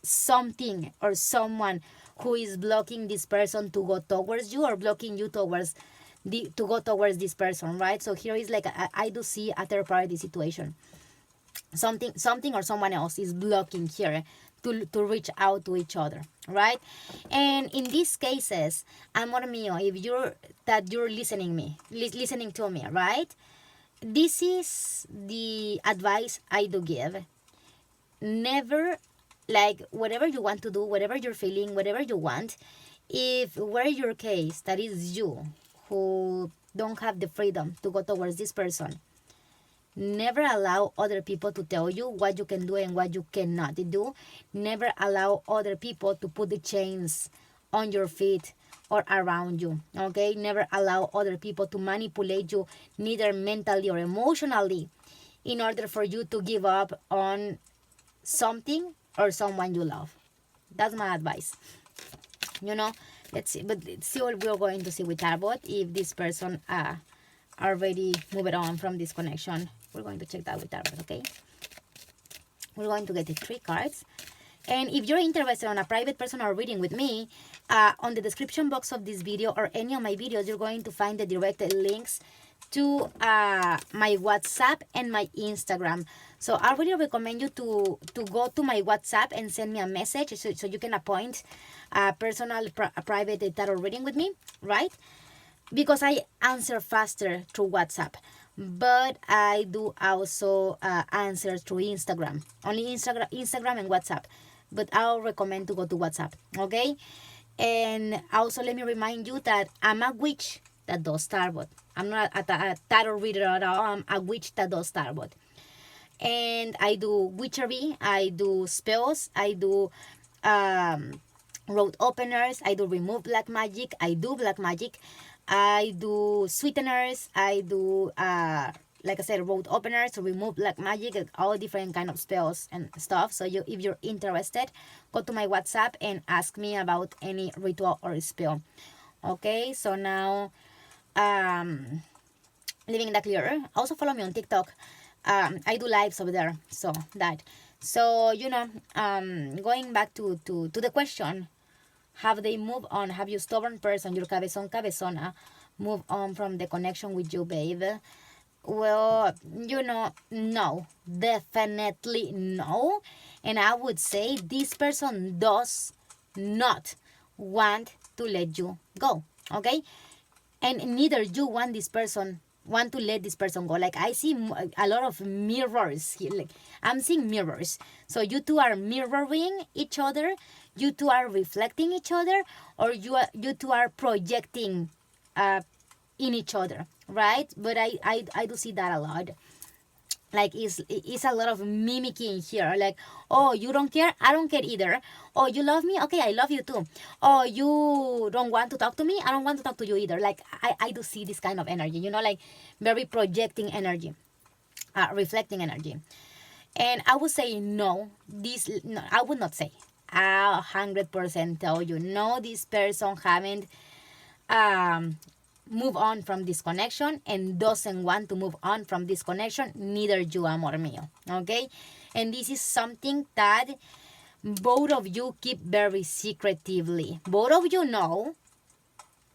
A: something or someone who is blocking this person to go towards you, or blocking you towards to go towards this person, right? So here is like I do see a third party situation. Something or someone else is blocking here to reach out to each other, right? And in these cases, amor mío, if you're listening to me, right? This is the advice I do give. Never, like, whatever you want to do, whatever you're feeling, whatever you want, if were your case that is you who don't have the freedom to go towards this person, never allow other people to tell you what you can do and what you cannot do. Never allow other people to put the chains on your feet or around you. Okay? Never allow other people to manipulate you, neither mentally or emotionally, in order for you to give up on something or someone you love. That's my advice. Let's see. But see what we're going to see with Tarot. If this person already moved on from this connection, we're going to check that with Tarot, okay? We're going to get the 3 cards. And if you're interested in a private personal reading with me, on the description box of this video or any of my videos, you're going to find the direct links to my WhatsApp and my Instagram. So I really recommend you to go to my WhatsApp and send me a message so you can appoint a personal a private tarot reading with me, right? Because I answer faster through WhatsApp, but I do also answer through Instagram. Only Instagram and WhatsApp, but I'll recommend to go to WhatsApp, okay? And also let me remind you that I'm a witch that does tarot. I'm not a tarot reader at all. I'm a witch that does tarot. And I do witchery, I do spells, I do road openers, I do remove black magic, I do black magic, I do sweeteners, I do like I said, road openers to remove black magic, all different kind of spells and stuff. So if you're interested, go to my WhatsApp and ask me about any ritual or spell. Okay, so now leaving that clear. Also follow me on TikTok. I do lives over there. So going back to the question, have they moved on? Have you stubborn person, your cabezona, move on from the connection with you, babe? Well, no, definitely no. And I would say this person does not want to let you go, okay? And neither you want to let this person go. Like, I see a lot of mirrors here. Like, I'm seeing mirrors. So you two are mirroring each other, you two are reflecting each other, or you two are projecting in each other, right? But I do see that a lot. Like, it's a lot of mimicking here. Like, oh, you don't care, I don't care either. Oh, you love me, okay, I love you too. Oh, you don't want to talk to me, I don't want to talk to you either. Like, I do see this kind of energy, like very projecting energy, reflecting energy. And I would say no, I would not say, 100% tell you no, this person haven't move on from this connection and doesn't want to move on from this connection, neither you, amor mío. Okay? And this is something that both of you keep very secretively. Both of you know,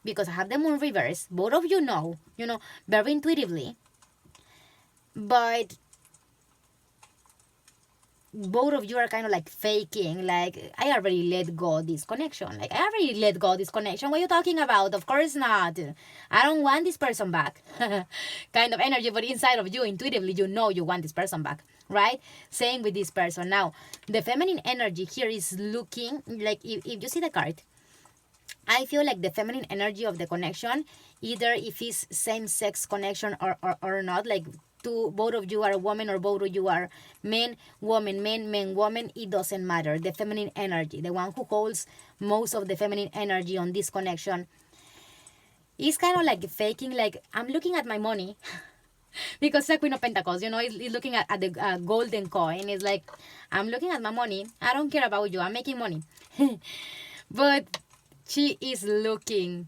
A: because I have the moon reverse, both of you know, very intuitively, but both of you are kind of like faking, like, I already let go this connection. Like, I already let go this connection. What are you talking about? Of course not. I don't want this person back. Kind of energy, but inside of you, intuitively, you know you want this person back, right? Same with this person. Now, the feminine energy here is looking, like, if you see the card, I feel like the feminine energy of the connection, either if it's same-sex connection or not, like both of you are women or both of you are men, woman, men, men, woman, it doesn't matter. The feminine energy, the one who holds most of the feminine energy on this connection, is kind of like faking, like, I'm looking at my money. Because the Queen of Pentacles, is looking at the golden coin. It's like, I'm looking at my money. I don't care about you. I'm making money. But she is looking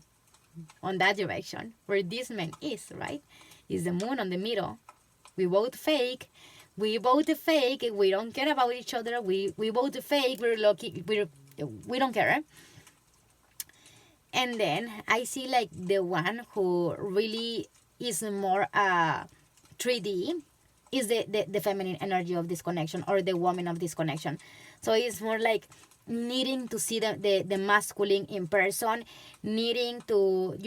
A: on that direction where this man is, right? Is the moon on the middle. We both fake. We don't care about each other. We both fake. We don't care. And then I see like the one who really is more 3D is the feminine energy of this connection, or the woman of this connection. So it's more like needing to see the masculine in person, needing to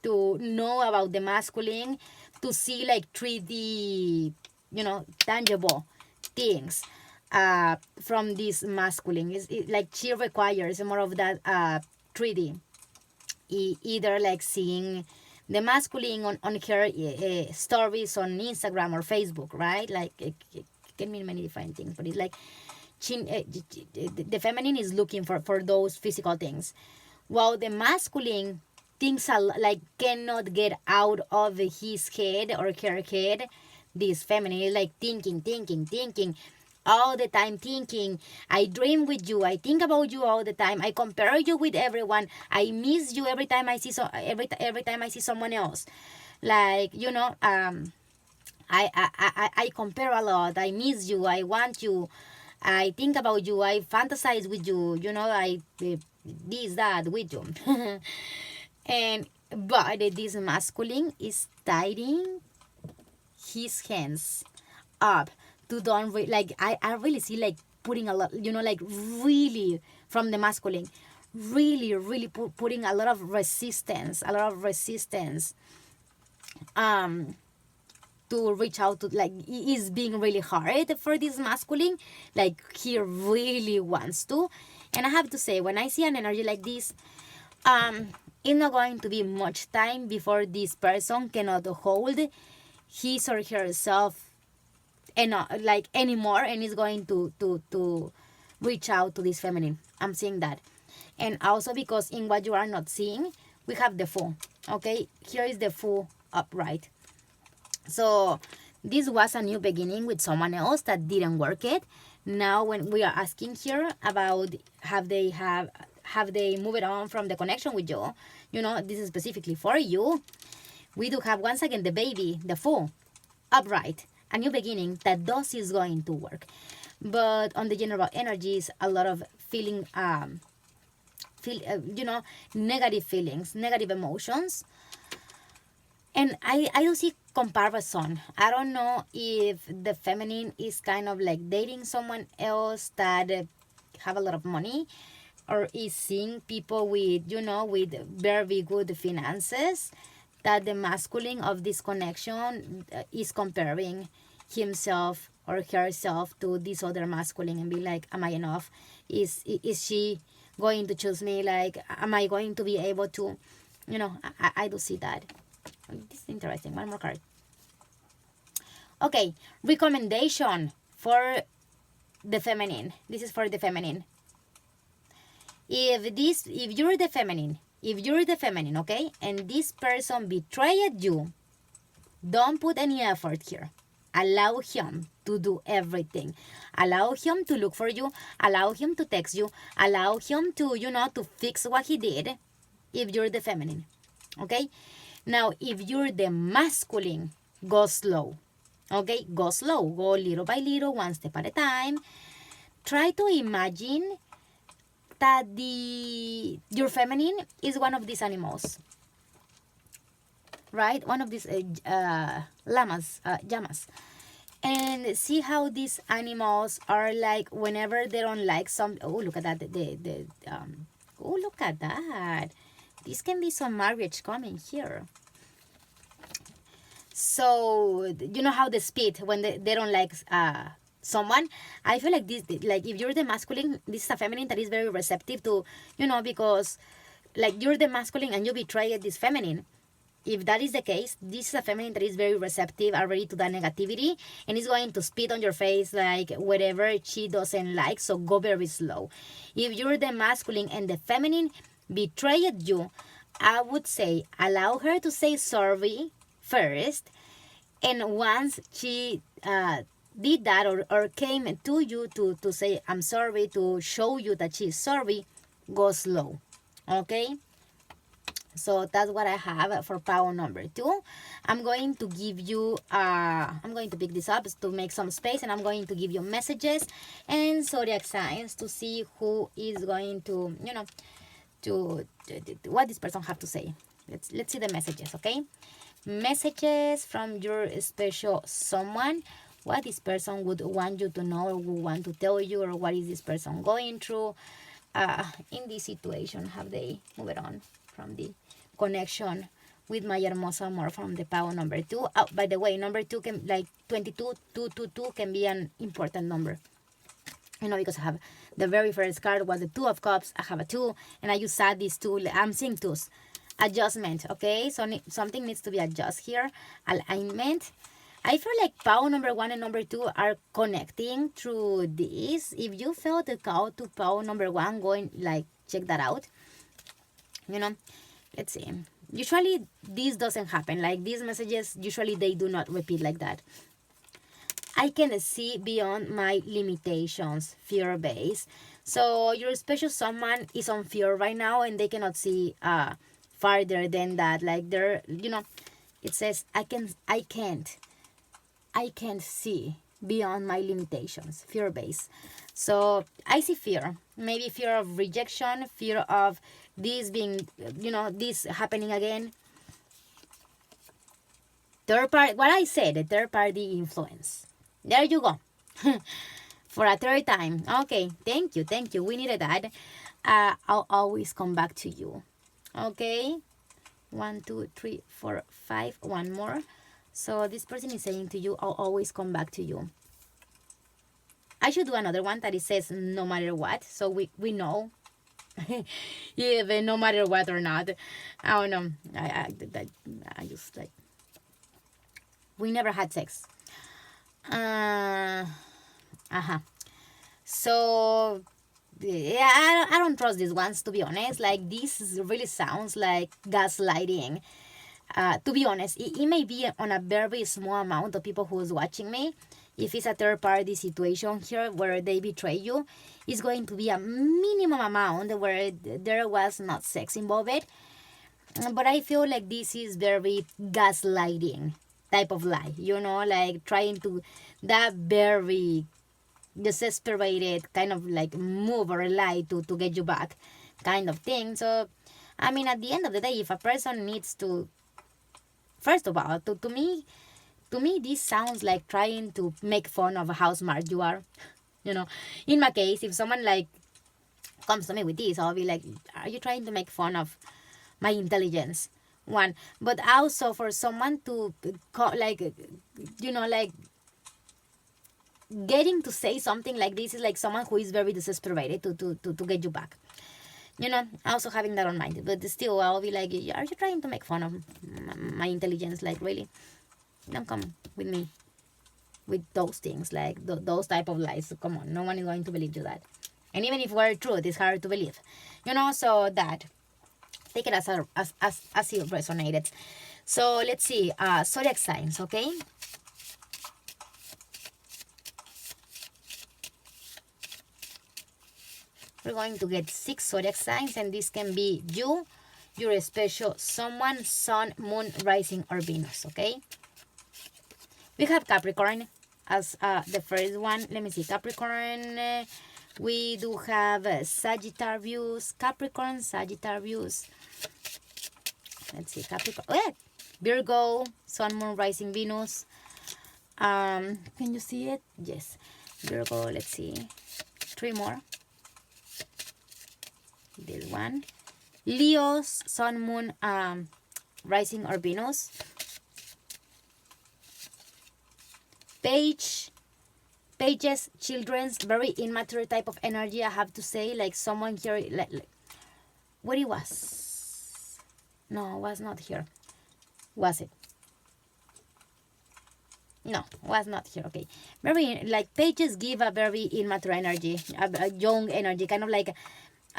A: to know about the masculine, to see like 3D, tangible things from this masculine. Like she requires more of that 3D, either like seeing the masculine on her stories on Instagram or Facebook, right? Like it can mean many different things, but it's like the feminine is looking for those physical things, while the masculine things are like cannot get out of his head or her head. This feminine is like thinking all the time, thinking, I dream with you, I think about you all the time, I compare you with everyone, I miss you every time I see every time I see someone else. Like, I compare a lot, I miss you, I want you, I think about you, I fantasize with you, I this, that with you. But this masculine is tying his hands up to don't like I really see like putting a lot, like really from the masculine, really putting a lot of resistance to reach out to, like, it is being really hard for this masculine, like he really wants to. And I have to say, when I see an energy like this, it's not going to be much time before this person cannot hold his or herself like anymore, and is going to reach out to this feminine. I'm seeing that. And also because in what you are not seeing, we have the Fool. Okay, here is the Fool upright. So this was a new beginning with someone else that didn't work it. Now when we are asking here about have they moved on from the connection with you, this is specifically for you, we do have once again the baby, the Fool upright, a new beginning that is going to work. But on the general energies, a lot of feeling negative feelings, negative emotions. And I do see comparison. I don't know if the feminine is kind of like dating someone else that have a lot of money, or is seeing people with with very good finances, that the masculine of this connection is comparing himself or herself to this other masculine and be like, am I enough? Is she going to choose me? Like, am I going to be able to, I do see that. This is interesting. One more card. Okay, recommendation for the feminine. This is for the feminine. If you're the feminine, okay, and this person betrayed you, don't put any effort here. Allow him to do everything. Allow him to look for you. Allow him to text you. Allow him to, to fix what he did, if you're the feminine. Okay? Now, if you're the masculine, go slow. Okay, go slow. Go little by little, one step at a time. Try to imagine that your feminine is one of these animals, right? One of these llamas. And see how these animals are like whenever they don't like some. Oh, look at that. Oh, look at that. This can be some marriage coming here. So you know how they speed when they don't like someone. I feel like this, like if you're the masculine, this is a feminine that is very receptive to, because like you're the masculine and you betray this feminine. If that is the case, this is a feminine that is very receptive already to that negativity and is going to spit on your face like whatever she doesn't like. So go very slow. If you're the masculine and the feminine betrayed you, I would say allow her to say sorry first, and once she did that or came to you to say I'm sorry, to show you that she's sorry, go slow. Okay, so that's what I have for power number 2. I'm going to give you I'm going to pick this up to make some space, and I'm going to give you messages and zodiac signs to see who is going to to what this person have to say. Let's see the messages. Okay, messages from your special someone. What this person would want you to know, or would want to tell you, or what is this person going through in this situation. Have they moved on from the connection with my hermosa amor from the power number 2? Oh, by the way, number 2 can, like 22, 222 can be an important number. Because I have the very first card was the 2 of cups. I have a 2, and I just add these 2. I'm seeing 2s. Adjustment, okay? So something needs to be adjusted here. Alignment. I feel like power number 1 and number 2 are connecting through this. If you felt the call to power number 1, go and like check that out. Let's see. Usually this doesn't happen. Like these messages, usually they do not repeat like that. I can see beyond my limitations, fear-based. So your special someone is on fear right now, and they cannot see farther than that. Like they're, it says I can't see beyond my limitations, fear-based. So I see fear, maybe fear of rejection, fear of this being, this happening again. Third party, what I said, the third party influence. There you go. For a third time. Okay, thank you. We needed that. I'll always come back to you. Okay. 1, 2, 3, 4, 5. One more. So this person is saying to you, I'll always come back to you. I should do another one that it says no matter what. So we know. Yeah, but no matter what or not. I don't know. I just like, we never had sex. So yeah, I don't trust these ones, to be honest. Like this really sounds like gaslighting. To be honest, it may be on a very small amount of people who's watching me. If it's a third party situation here where they betray you, it's going to be a minimum amount where there was not sex involved. But I feel like this is very gaslighting type of lie, like trying to, that very desesperated kind of like move or lie to get you back kind of thing. So I mean, at the end of the day, if a person needs to, first of all, to me this sounds like trying to make fun of how smart you are. In my case, if someone like comes to me with this, I'll be like, are you trying to make fun of my intelligence? One. But also for someone to like getting to say something like this is like someone who is very desesperated to get you back. Also having that on mind. But still, I'll be like, are you trying to make fun of my intelligence? Like, really? Don't come with me with those things, like those type of lies. So come on, no one is going to believe you that. And even if we're true, it's hard to believe. So that, take it as it resonated. So let's see, zodiac signs, okay? We're going to get 6 zodiac signs, and this can be you, your special someone, sun, moon, rising, or Venus, okay? We have Capricorn as the first one. Let me see, Capricorn. We do have Sagittarius, Capricorn, Sagittarius. Let's see, Capricorn. Oh, yeah. Virgo, sun, moon, rising, Venus. Can you see it? Yes. Virgo, let's see. 3 more. This one. Leo's, sun, moon, rising, or Venus. Pages, children's, very immature type of energy, I have to say. Like someone here, like what it was? No, was not here. Was it? No, was not here. Okay, very like pages give a very immature energy, a young energy, kind of like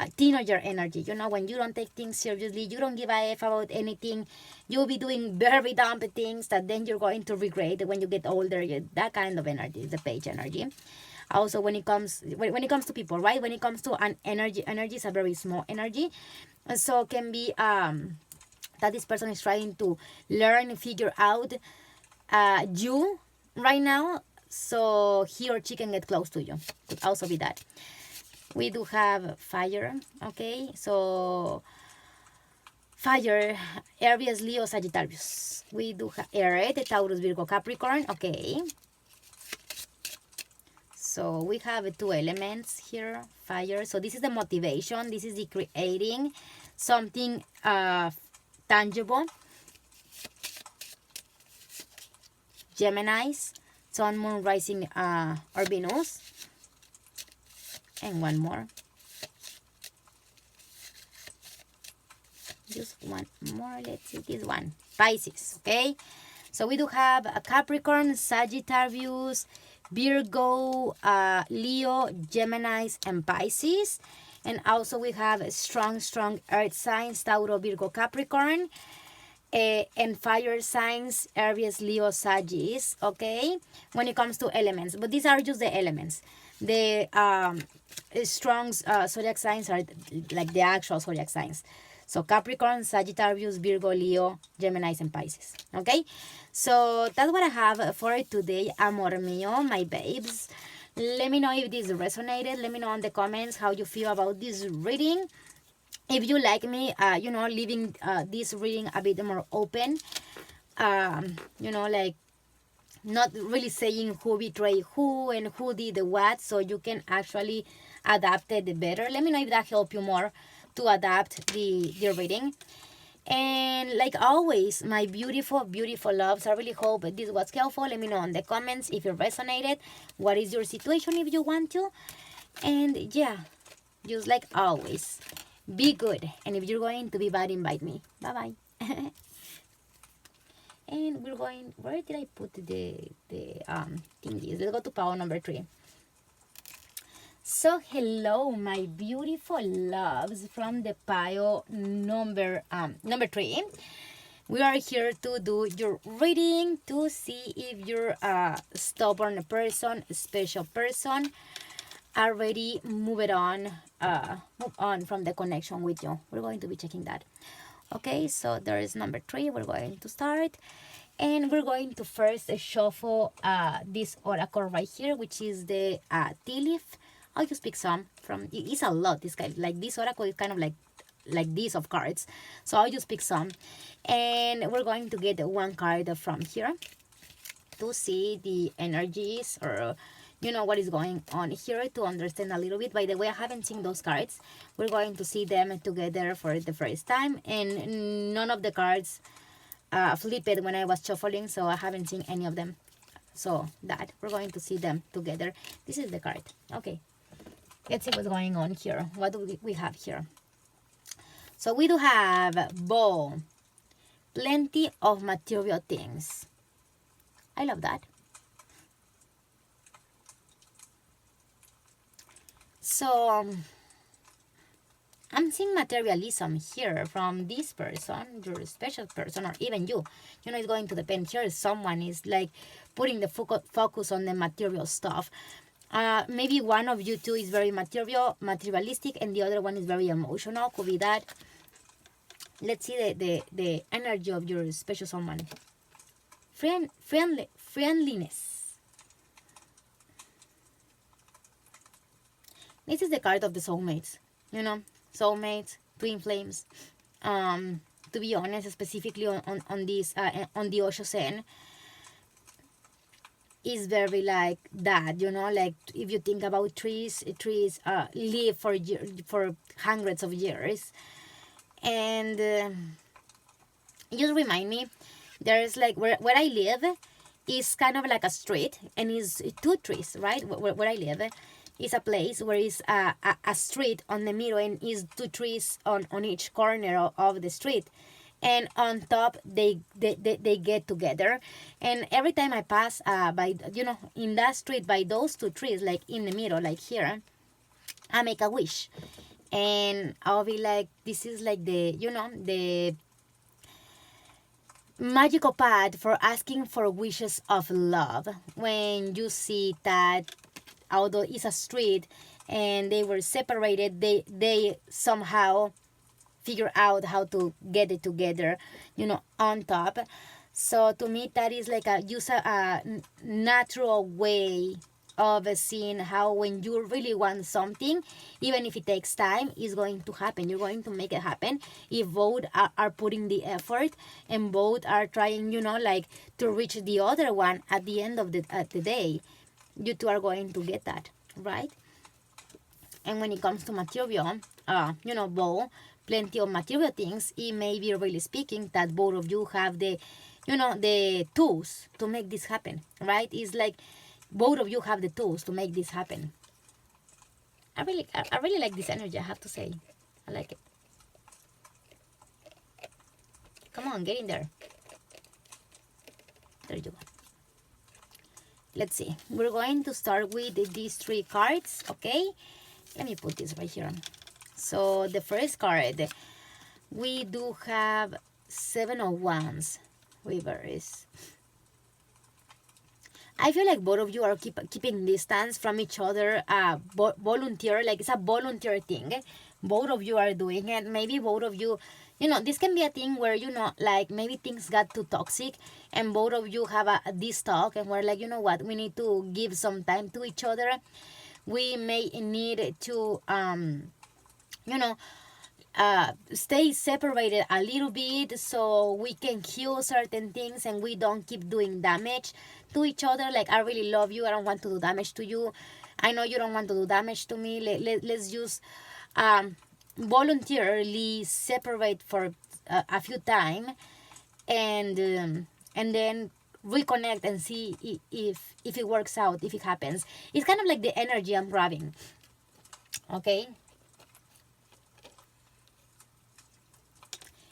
A: a teenager energy. You know, when you don't take things seriously, you don't give a f about anything, you'll be doing very dumb things that then you're going to regret when you get older. That kind of energy is the page energy. Also, when it comes to people, right? When it comes to an energy is a very small energy, so can be that this person is trying to learn, figure out you right now, so he or she can get close to you. Could also be that. We do have fire, okay? So fire, Aries, Leo, Sagittarius. We do have air, the Taurus, Virgo, Capricorn, okay? So we have 2 elements here, fire. So this is the motivation. This is the creating something tangible. Geminis, sun, moon, rising, or Venus. And one more. Just one more. Let's see this one. Pisces, okay? So we do have a Capricorn, Sagittarius, Virgo, Leo, Geminis, and Pisces. And also we have strong earth signs, Tauro, Virgo, Capricorn. And fire signs, Aries, Leo, Sagittarius, okay? When it comes to elements. But these are just the elements. The strong zodiac signs are like the actual zodiac signs. So Capricorn, Sagittarius, Virgo, Leo, Geminis, and Pisces. Okay? So that's what I have for today, Amor Mío, my babes. Let me know if this resonated. Let me know in the comments how you feel about this reading. If you like me, you know, leaving this reading a bit more open, you know, like not really saying who betrayed who and who did the what, so you can actually adapt it better. Let me know if that helped you more to adapt the reading. And like always, my beautiful loves, I really hope this was helpful. Let me know in the comments if it resonated. What is your situation if you want to? And yeah, just like always, be good. And if you're going to be bad, invite me. Bye bye. And we're going, where did I put the thingies? Let's go to power number 3. So hello, my beautiful loves from the pile number 3. We are here to do your reading to see if you're a stubborn person, special person, already move on from the connection with you. We're going to be checking that. Okay, so there is number 3. We're going to start, and we're going to first shuffle this oracle right here, which is the tea leaf. I'll just pick some from. It's a lot. This guy, like this oracle is kind of like this of cards, so I'll just pick some, and we're going to get one card from here to see the energies, or you know what is going on here, to understand a little bit. By the way, I haven't seen those cards. We're going to see them together for the first time, and none of the cards flipped when I was shuffling, so I haven't seen any of them. So that we're going to see them together. This is the card. Okay, let's see what's going on here. What do we have here? So we do have bowl, plenty of material things. I love that. So I'm seeing materialism here from this person, your special person, or even you. You know, it's going to depend. Here someone is like putting the focus on the material stuff. Maybe one of you two is very materialistic, and the other one is very emotional. Could be that. Let's see the energy of your special someone. Friendliness. This is the card of the soulmates. You know, soulmates, twin flames. To be honest, specifically on this on the Osho Zen, is very like that. You know, like if you think about trees live for hundreds of years, and just remind me, there's like where I live is kind of like a street, and is two trees, right? Where I live is a place where is a street on the middle, and is two trees on each corner of the street, and on top they get together. And every time I pass by, you know, in that street by those two trees, like in the middle, like here, I make a wish, and I'll be like, this is like the, you know, the magical path for asking for wishes of love. When you see that, although it's a street and they were separated, they somehow figure out how to get it together, you know, on top. So to me, that is like a natural way of seeing how when you really want something, even if it takes time, is going to happen. You're going to make it happen if both are putting the effort, and both are trying, you know, like to reach the other one at the end of the day. You two are going to get that, right? And when it comes to material, you know, both plenty of material things, it may be really speaking that both of you have the, you know, the tools to make this happen, right? It's like both of you have the tools to make this happen. I really like this energy, I have to say. I like it. Come on, get in there. There you go. Let's see. We're going to start with these three cards, okay? Let me put this right here. So the first card, we do have 7 of Wands reverse. I feel like both of you are keeping distance from each other. Volunteer, like it's a volunteer thing. Both of you are doing it. Maybe both of you, you know, this can be a thing where, you know, like maybe things got too toxic, and both of you have this talk, and we're like, you know what, we need to give some time to each other. We may need to, you know, stay separated a little bit so we can heal certain things and we don't keep doing damage to each other. Like, I really love you, I don't want to do damage to you, I know you don't want to do damage to me. Let's just voluntarily separate for a few time, and then reconnect and see if it works out, if it happens. It's kind of like the energy I'm grabbing, okay?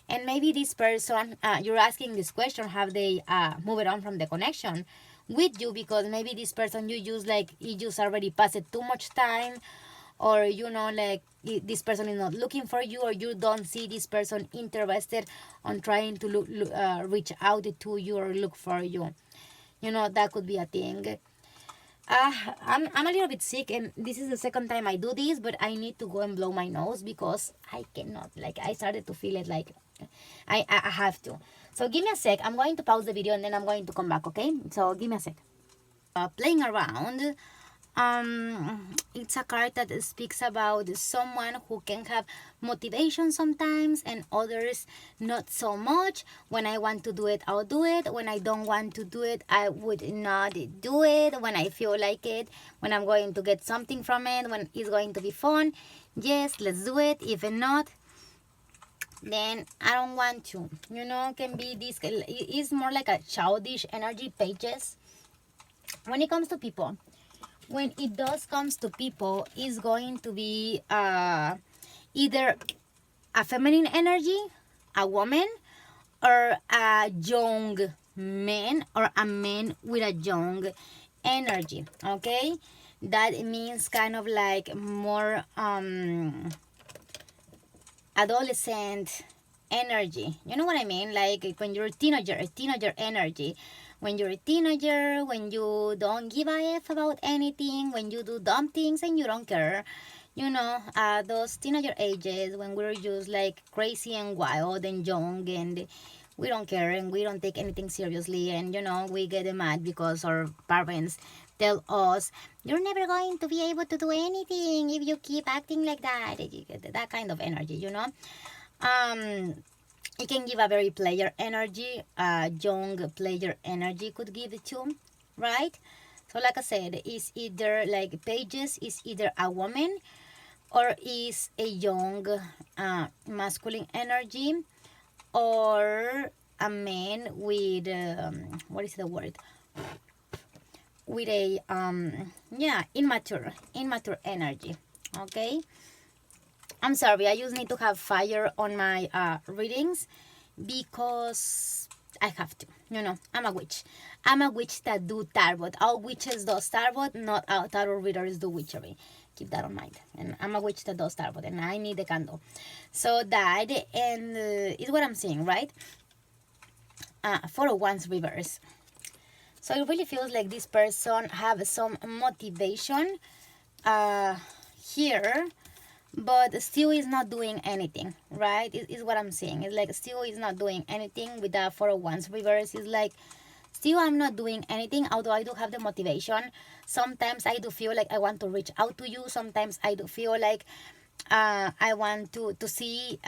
A: And maybe this person, you're asking this question, have they moved on from the connection with you? Because maybe this person you just like, you just already passed too much time, or, you know, like this person is not looking for you, or you don't see this person interested on trying to reach out to you or look for you. You know, that could be a thing. I'm a little bit sick, and this is the second time I do this, but I need to go and blow my nose because I cannot, like, I started to feel it, like I have to. So give me a sec. I'm going to pause the video and then I'm going to come back, okay? So give me a sec. Playing around. It's a card that speaks about someone who can have motivation sometimes and others not so much. When I want to do it, I'll do it. When I don't want to do it, I would not do it. When I feel like it, when I'm going to get something from it, when it's going to be fun, yes, let's do it. If not, then I don't want to. You know, can be this, it's more like a childish energy, pages. When it comes to people, when it does comes to people, is going to be either a feminine energy, a woman, or a young man, or a man with a young energy, okay? That means kind of like more adolescent energy. You know what I mean? Like when you're a teenager energy, when you're a teenager, when you don't give a F about anything, when you do dumb things and you don't care. Those teenager ages when we're just like crazy and wild and young and we don't care and we don't take anything seriously, and we get mad because our parents tell us you're never going to be able to do anything if you keep acting like that. You get that kind of energy. It can give a very player energy, young player energy could give it too, right? So like I said, it's either like Pages is either a woman or is a young masculine energy, or a man with what is the word, with a immature energy. Okay, I'm sorry, I just need to have fire on my readings because I have to. I'm a witch. I'm a witch that do tarot. All witches do tarot, not all tarot readers do witchery. Keep that in mind. And I'm a witch that does tarot, and I need the candle. So that, and is what I'm saying, right? 401's reverse. So it really feels like this person have some motivation here, but still is not doing anything, right? Is what I'm saying. It's like still is not doing anything with the 401's reverse. It's like still I'm not doing anything, although I do have the motivation. Sometimes I do feel like I want to reach out to you. Sometimes I do feel like I want to see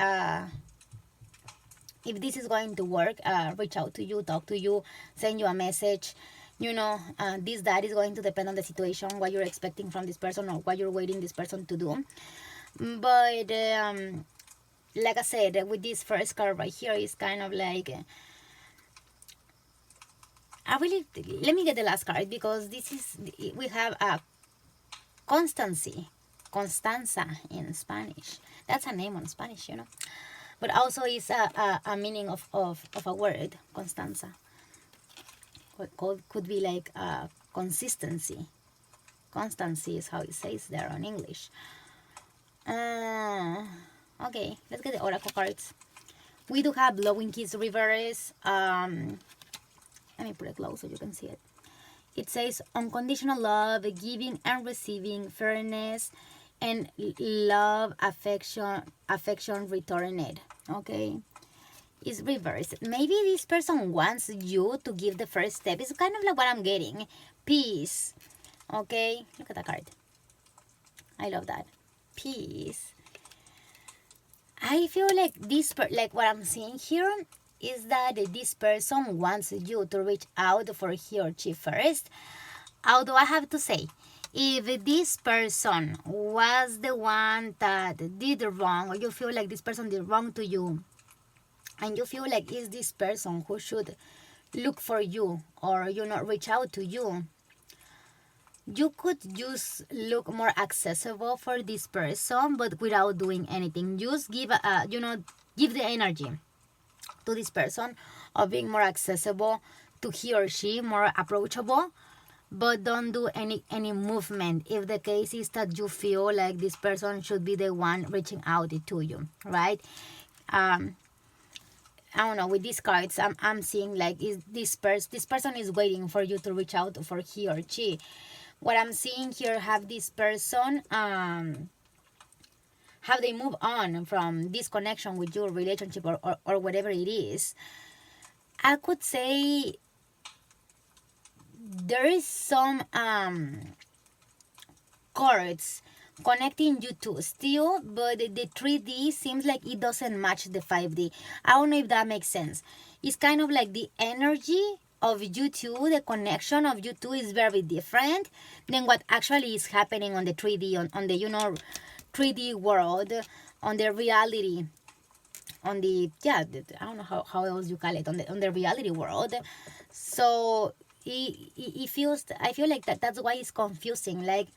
A: if this is going to work. Reach out to you, talk to you, send you a message. That is going to depend on the situation, what you're expecting from this person or what you're waiting this person to do. But like I said, with this first card right here, it's kind of like let me get the last card, because we have a Constanza in Spanish. That's a name on Spanish, but also is a meaning of a word. Constanza could be like consistency. Constancy is how it says there on English. Okay, let's get the oracle cards. We do have Blowing Kiss reverse. Let me put it close so you can see it. It says unconditional love, giving and receiving, fairness, and love, affection returned. Okay, it's reversed. Maybe this person wants you to give the first step. It's kind of like what I'm getting. Peace. Okay, look at that card. I love that. Peace. I feel like like what I'm seeing here is that this person wants you to reach out for he or she first. Although I have to say, if this person was the one that did wrong, or you feel like this person did wrong to you, and you feel like it's this person who should look for you or reach out to you, you could just look more accessible for this person, but without doing anything. Just give give the energy to this person of being more accessible to he or she, more approachable, but don't do any movement if the case is that you feel like this person should be the one reaching out to you, right? I don't know, with these cards I'm seeing like is this person is waiting for you to reach out for he or she. What I'm seeing here, have this person how they move on from this connection with your relationship or whatever it is. I could say there is some chords connecting you two still, but the 3D seems like it doesn't match the 5D. I don't know if that makes sense. It's kind of like the energy of you two, the connection of you two is very different than what actually is happening on the 3D, on the 3D world, on the reality, on the I don't know how else you call it, on the reality world. So it feels, I feel like that's why it's confusing. Like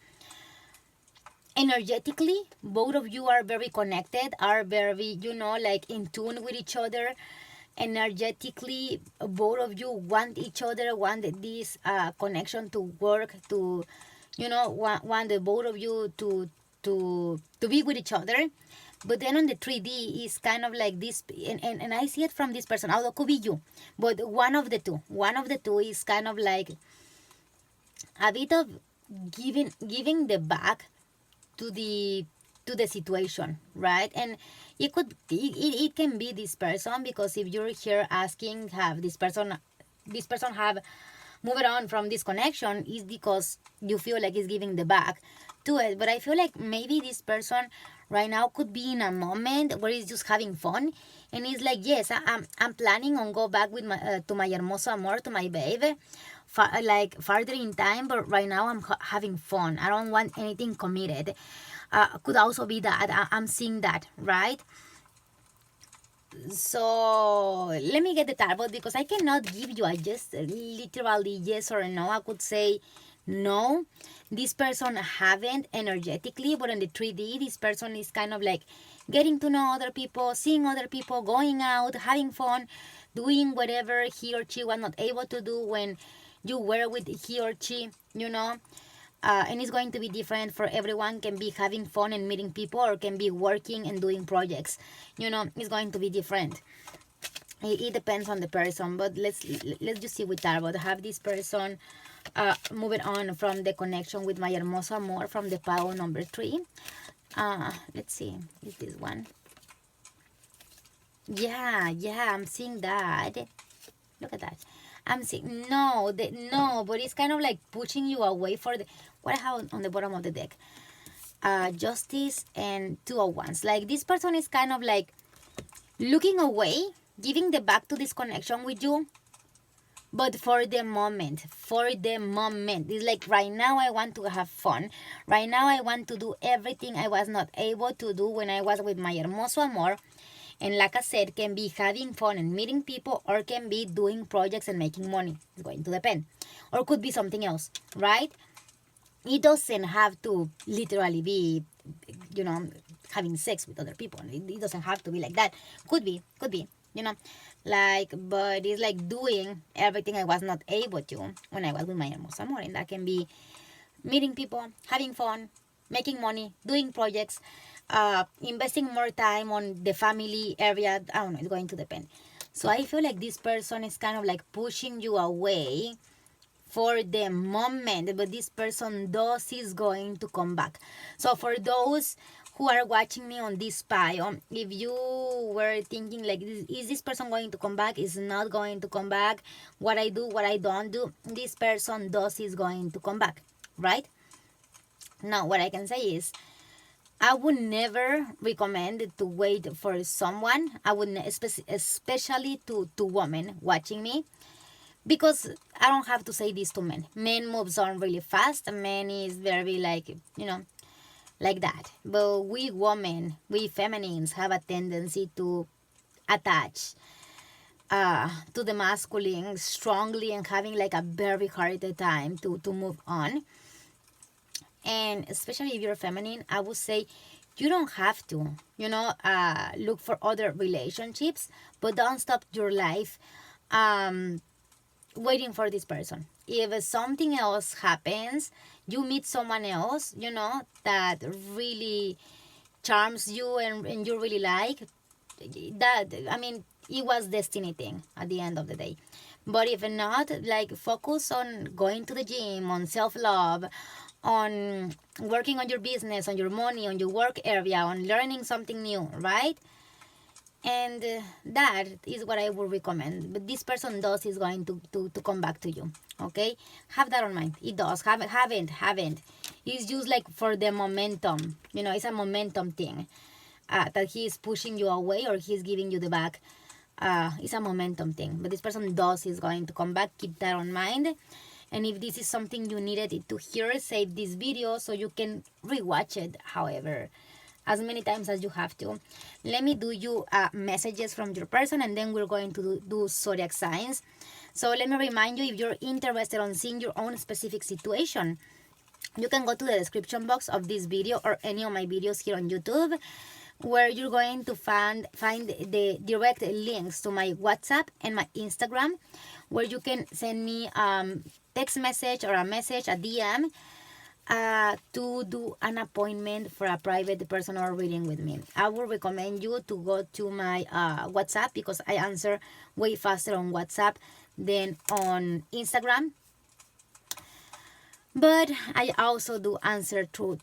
A: energetically, both of you are very connected, are very like in tune with each other. Energetically, both of you want each other, want this connection to work, to want the both of you to be with each other. But then on the 3D is kind of like this, and I see it from this person, although it could be you, but one of the two is kind of like a bit of giving the back to the situation, right? And it can be this person, because if you're here asking, have this person have moved on from this connection, is because you feel like it's giving the back to it. But I feel like maybe this person right now could be in a moment where he's just having fun, and he's like, yes, I'm planning on go back with my to my hermoso amor, to my baby, like farther in time, but right now I'm having fun. I don't want anything committed. Could also be that I'm seeing that, right? So let me get the tarot, because I cannot give you a just literally yes or no. I could say no, this person haven't energetically, but in the 3D, this person is kind of like getting to know other people, seeing other people, going out, having fun, doing whatever he or she was not able to do when you were with he or she, you know. And it's going to be different for everyone. Can be having fun and meeting people, or can be working and doing projects, you know. It's going to be different. It depends on the person. But let's just see with tarot. Have this person moving on from the connection with my hermoso amor from the pile number 3. Let's see, is this one? Yeah, I'm seeing that. Look at that. I'm seeing no, but it's kind of like pushing you away for the what I have on the bottom of the deck. Justice and 2 of Wands. Like this person is kind of like looking away, giving the back to this connection with you. But for the moment, it's like right now I want to have fun. Right now I want to do everything I was not able to do when I was with my hermoso amor. And like I said, can be having fun and meeting people, or can be doing projects and making money. It's going to depend. Or could be something else, right? It doesn't have to literally be, you know, having sex with other people. It doesn't have to be like that. Could be, you know. Like, but it's like doing everything I was not able to when I was with my hermoso amor. And that can be meeting people, having fun, making money, doing projects, investing more time on the family area. I don't know, it's going to depend. So I feel like this person is kind of like pushing you away for the moment, but this person does is going to come back. So for those who are watching me on this pile, if you were thinking like, is this person going to come back, is not going to come back, what I do, what I don't do, this person does is going to come back, right? Now what I can say is, I would never recommend to wait for someone. I would especially to women watching me, because I don't have to say this to men. Men moves on really fast. Men is very like, you know, like that. But we women, we feminines have a tendency to attach to the masculine strongly, and having like a very hard time to move on. And especially if you're feminine, I would say you don't have to, you know, look for other relationships, but don't stop your life waiting for this person. If something else happens, you meet someone else, you know, that really charms you, and you really like that. I mean, it was destiny thing at the end of the day. But if not, like, focus on going to the gym, on self-love, on working on your business, on your money, on your work area, on learning something new, right? And that is what I would recommend. But this person does is going to come back to you, okay? Have that on mind. It does. Haven't. It's just like for the momentum. You know, it's a momentum thing. That he is pushing you away, or he's giving you the back. It's a momentum thing. But this person does is going to come back. Keep that on mind. And if this is something you needed to hear, save this video so you can rewatch it, however, as many times as you have to. Let me do you messages from your person, and then we're going to do zodiac signs. So let me remind you, if you're interested on seeing your own specific situation, you can go to the description box of this video or any of my videos here on YouTube, where you're going to find the direct links to my WhatsApp and my Instagram, where you can send me text message or a message, a DM, to do an appointment for a private personal reading with me. I would recommend you to go to my WhatsApp, because I answer way faster on WhatsApp than on Instagram. But I also do answer through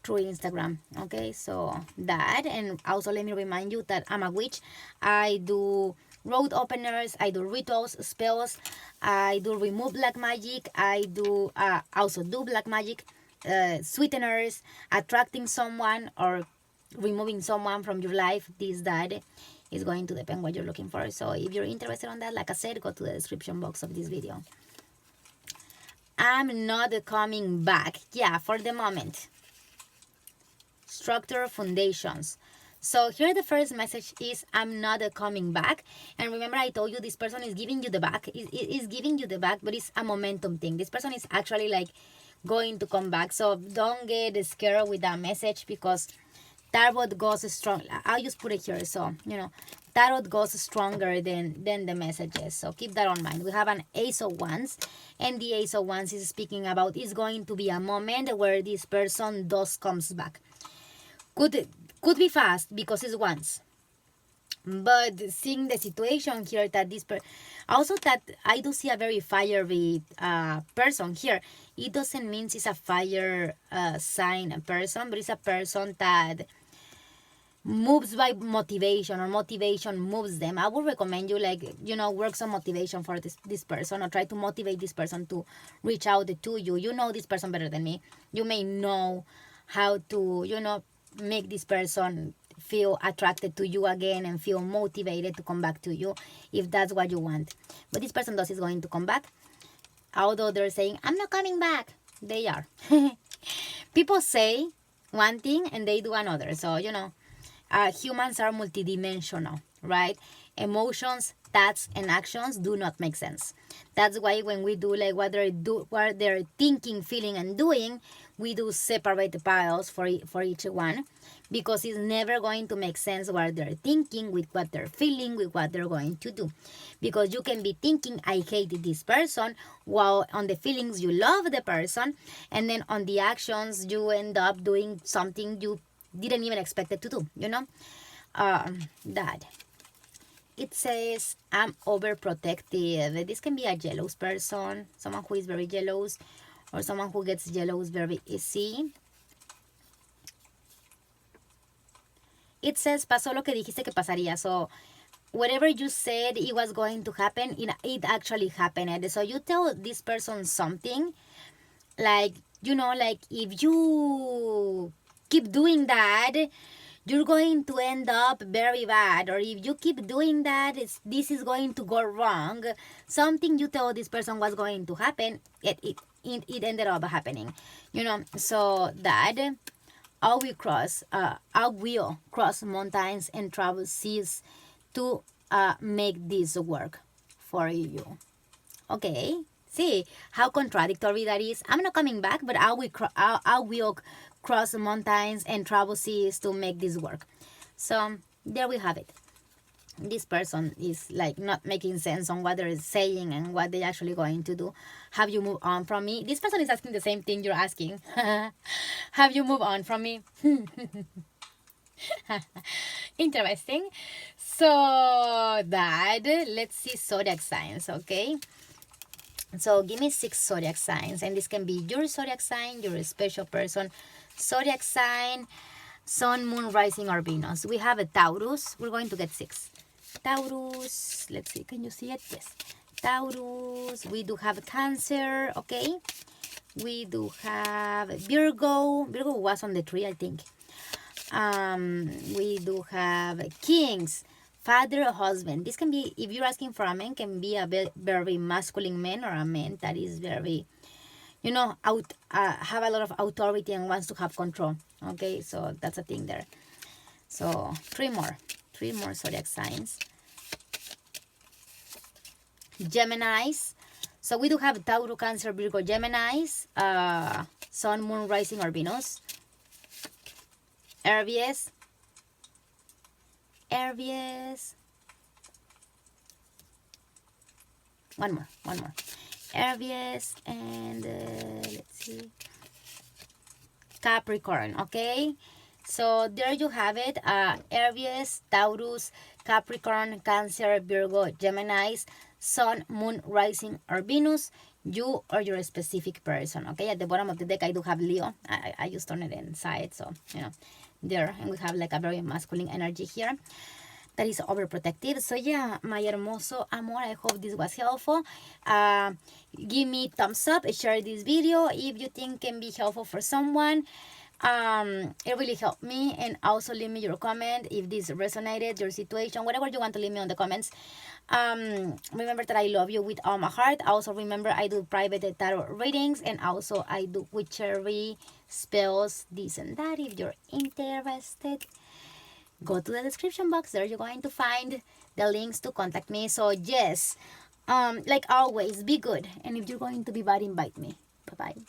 A: Instagram. Okay, so that. And also let me remind you that I'm a witch. I do road openers, I do rituals, spells, I do remove black magic, I do also do black magic, sweeteners, attracting someone or removing someone from your life. This, that is going to depend what you're looking for. So if you're interested on that, like I said, go to the description box of this video. I'm not coming back. Yeah, for the moment. Structure foundations. So here the first message is, I'm not coming back. And remember, I told you this person is giving you the back. Is giving you the back, but it's a momentum thing. This person is actually like going to come back. So don't get scared with that message, because tarot goes strong. I'll just put it here. So, tarot goes stronger than the messages. So keep that on mind. We have an Ace of Wands, and the Ace of Wands is speaking about it's going to be a moment where this person does comes back. Could be fast because it's once. But seeing the situation here that also that I do see a very fiery person here. It doesn't mean it's a fire sign person, but it's a person that moves by motivation, or motivation moves them. I would recommend you, like, work some motivation for this person, or try to motivate this person to reach out to you. You know this person better than me. You may know how to, make this person feel attracted to you again and feel motivated to come back to you, if that's what you want. But this person is going to come back. Although they're saying, I'm not coming back, they are. People say one thing and they do another. So, humans are multidimensional, right? Emotions, thoughts, and actions do not make sense. That's why when we do like what they're thinking, feeling, and doing, we do separate the piles for each one, because it's never going to make sense what they're thinking with what they're feeling with what they're going to do. Because you can be thinking, I hate this person, while on the feelings you love the person, and then on the actions you end up doing something you didn't even expect it to do, that. It says, I'm overprotective. This can be a jealous person, someone who is very jealous, or someone who gets jealous very easy. It says, pasó lo que dijiste que pasaría. So whatever you said it was going to happen, it actually happened. So you tell this person something, like, like, if you keep doing that, you're going to end up very bad. Or if you keep doing that, this is going to go wrong. Something you told this person was going to happen, it ended up happening. So that I will cross mountains and travel seas to make this work for you. Okay, see how contradictory that is. I'm not coming back, but I will cross mountains and travel seas to make this work. So there we have it. This person is like not making sense on what they're saying and what they're actually going to do. Have you moved on from me? This person is asking the same thing you're asking. Have you moved on from me? Interesting. So that, let's see zodiac signs. Okay, so give me 6 zodiac signs, and this can be your zodiac sign, your special person zodiac sign, sun, moon, rising, or Venus. We have a Taurus. We're going to get 6. Taurus, let's see, can you see it? Yes. Taurus, we do have Cancer. Okay, we do have Virgo. Virgo was on the tree, I think. We do have Kings, father or husband. This can be, if you're asking for a man, can be a very masculine man, or a man that is very, have a lot of authority and wants to have control. Okay, so that's a thing there. So 3 more zodiac signs. Geminis. So we do have Tauro, Cancer, Virgo, Geminis, sun, moon, rising, or Venus. Aries. One more. Aries, and let's see. Capricorn, okay? So there you have it. Aries, Taurus, Capricorn, Cancer, Virgo, Geminis, Sun, Moon, Rising, or Venus. You or your specific person, okay? At the bottom of the deck, I do have Leo. I just turned it inside, so, you know, there. And we have like a very masculine energy here that is overprotective. So yeah, my hermoso amor, I hope this was helpful. Give me thumbs up, share this video if you think can be helpful for someone. It really helped me. And also leave me your comment if this resonated, your situation, whatever you want to leave me on the comments. Remember that I love you with all my heart. Also remember I do private tarot readings, and also I do witchery spells, this and that. If you're interested, go to the description box. There you're going to find the links to contact me. So yes, like always, be good, and if you're going to be bad, invite me. Bye bye.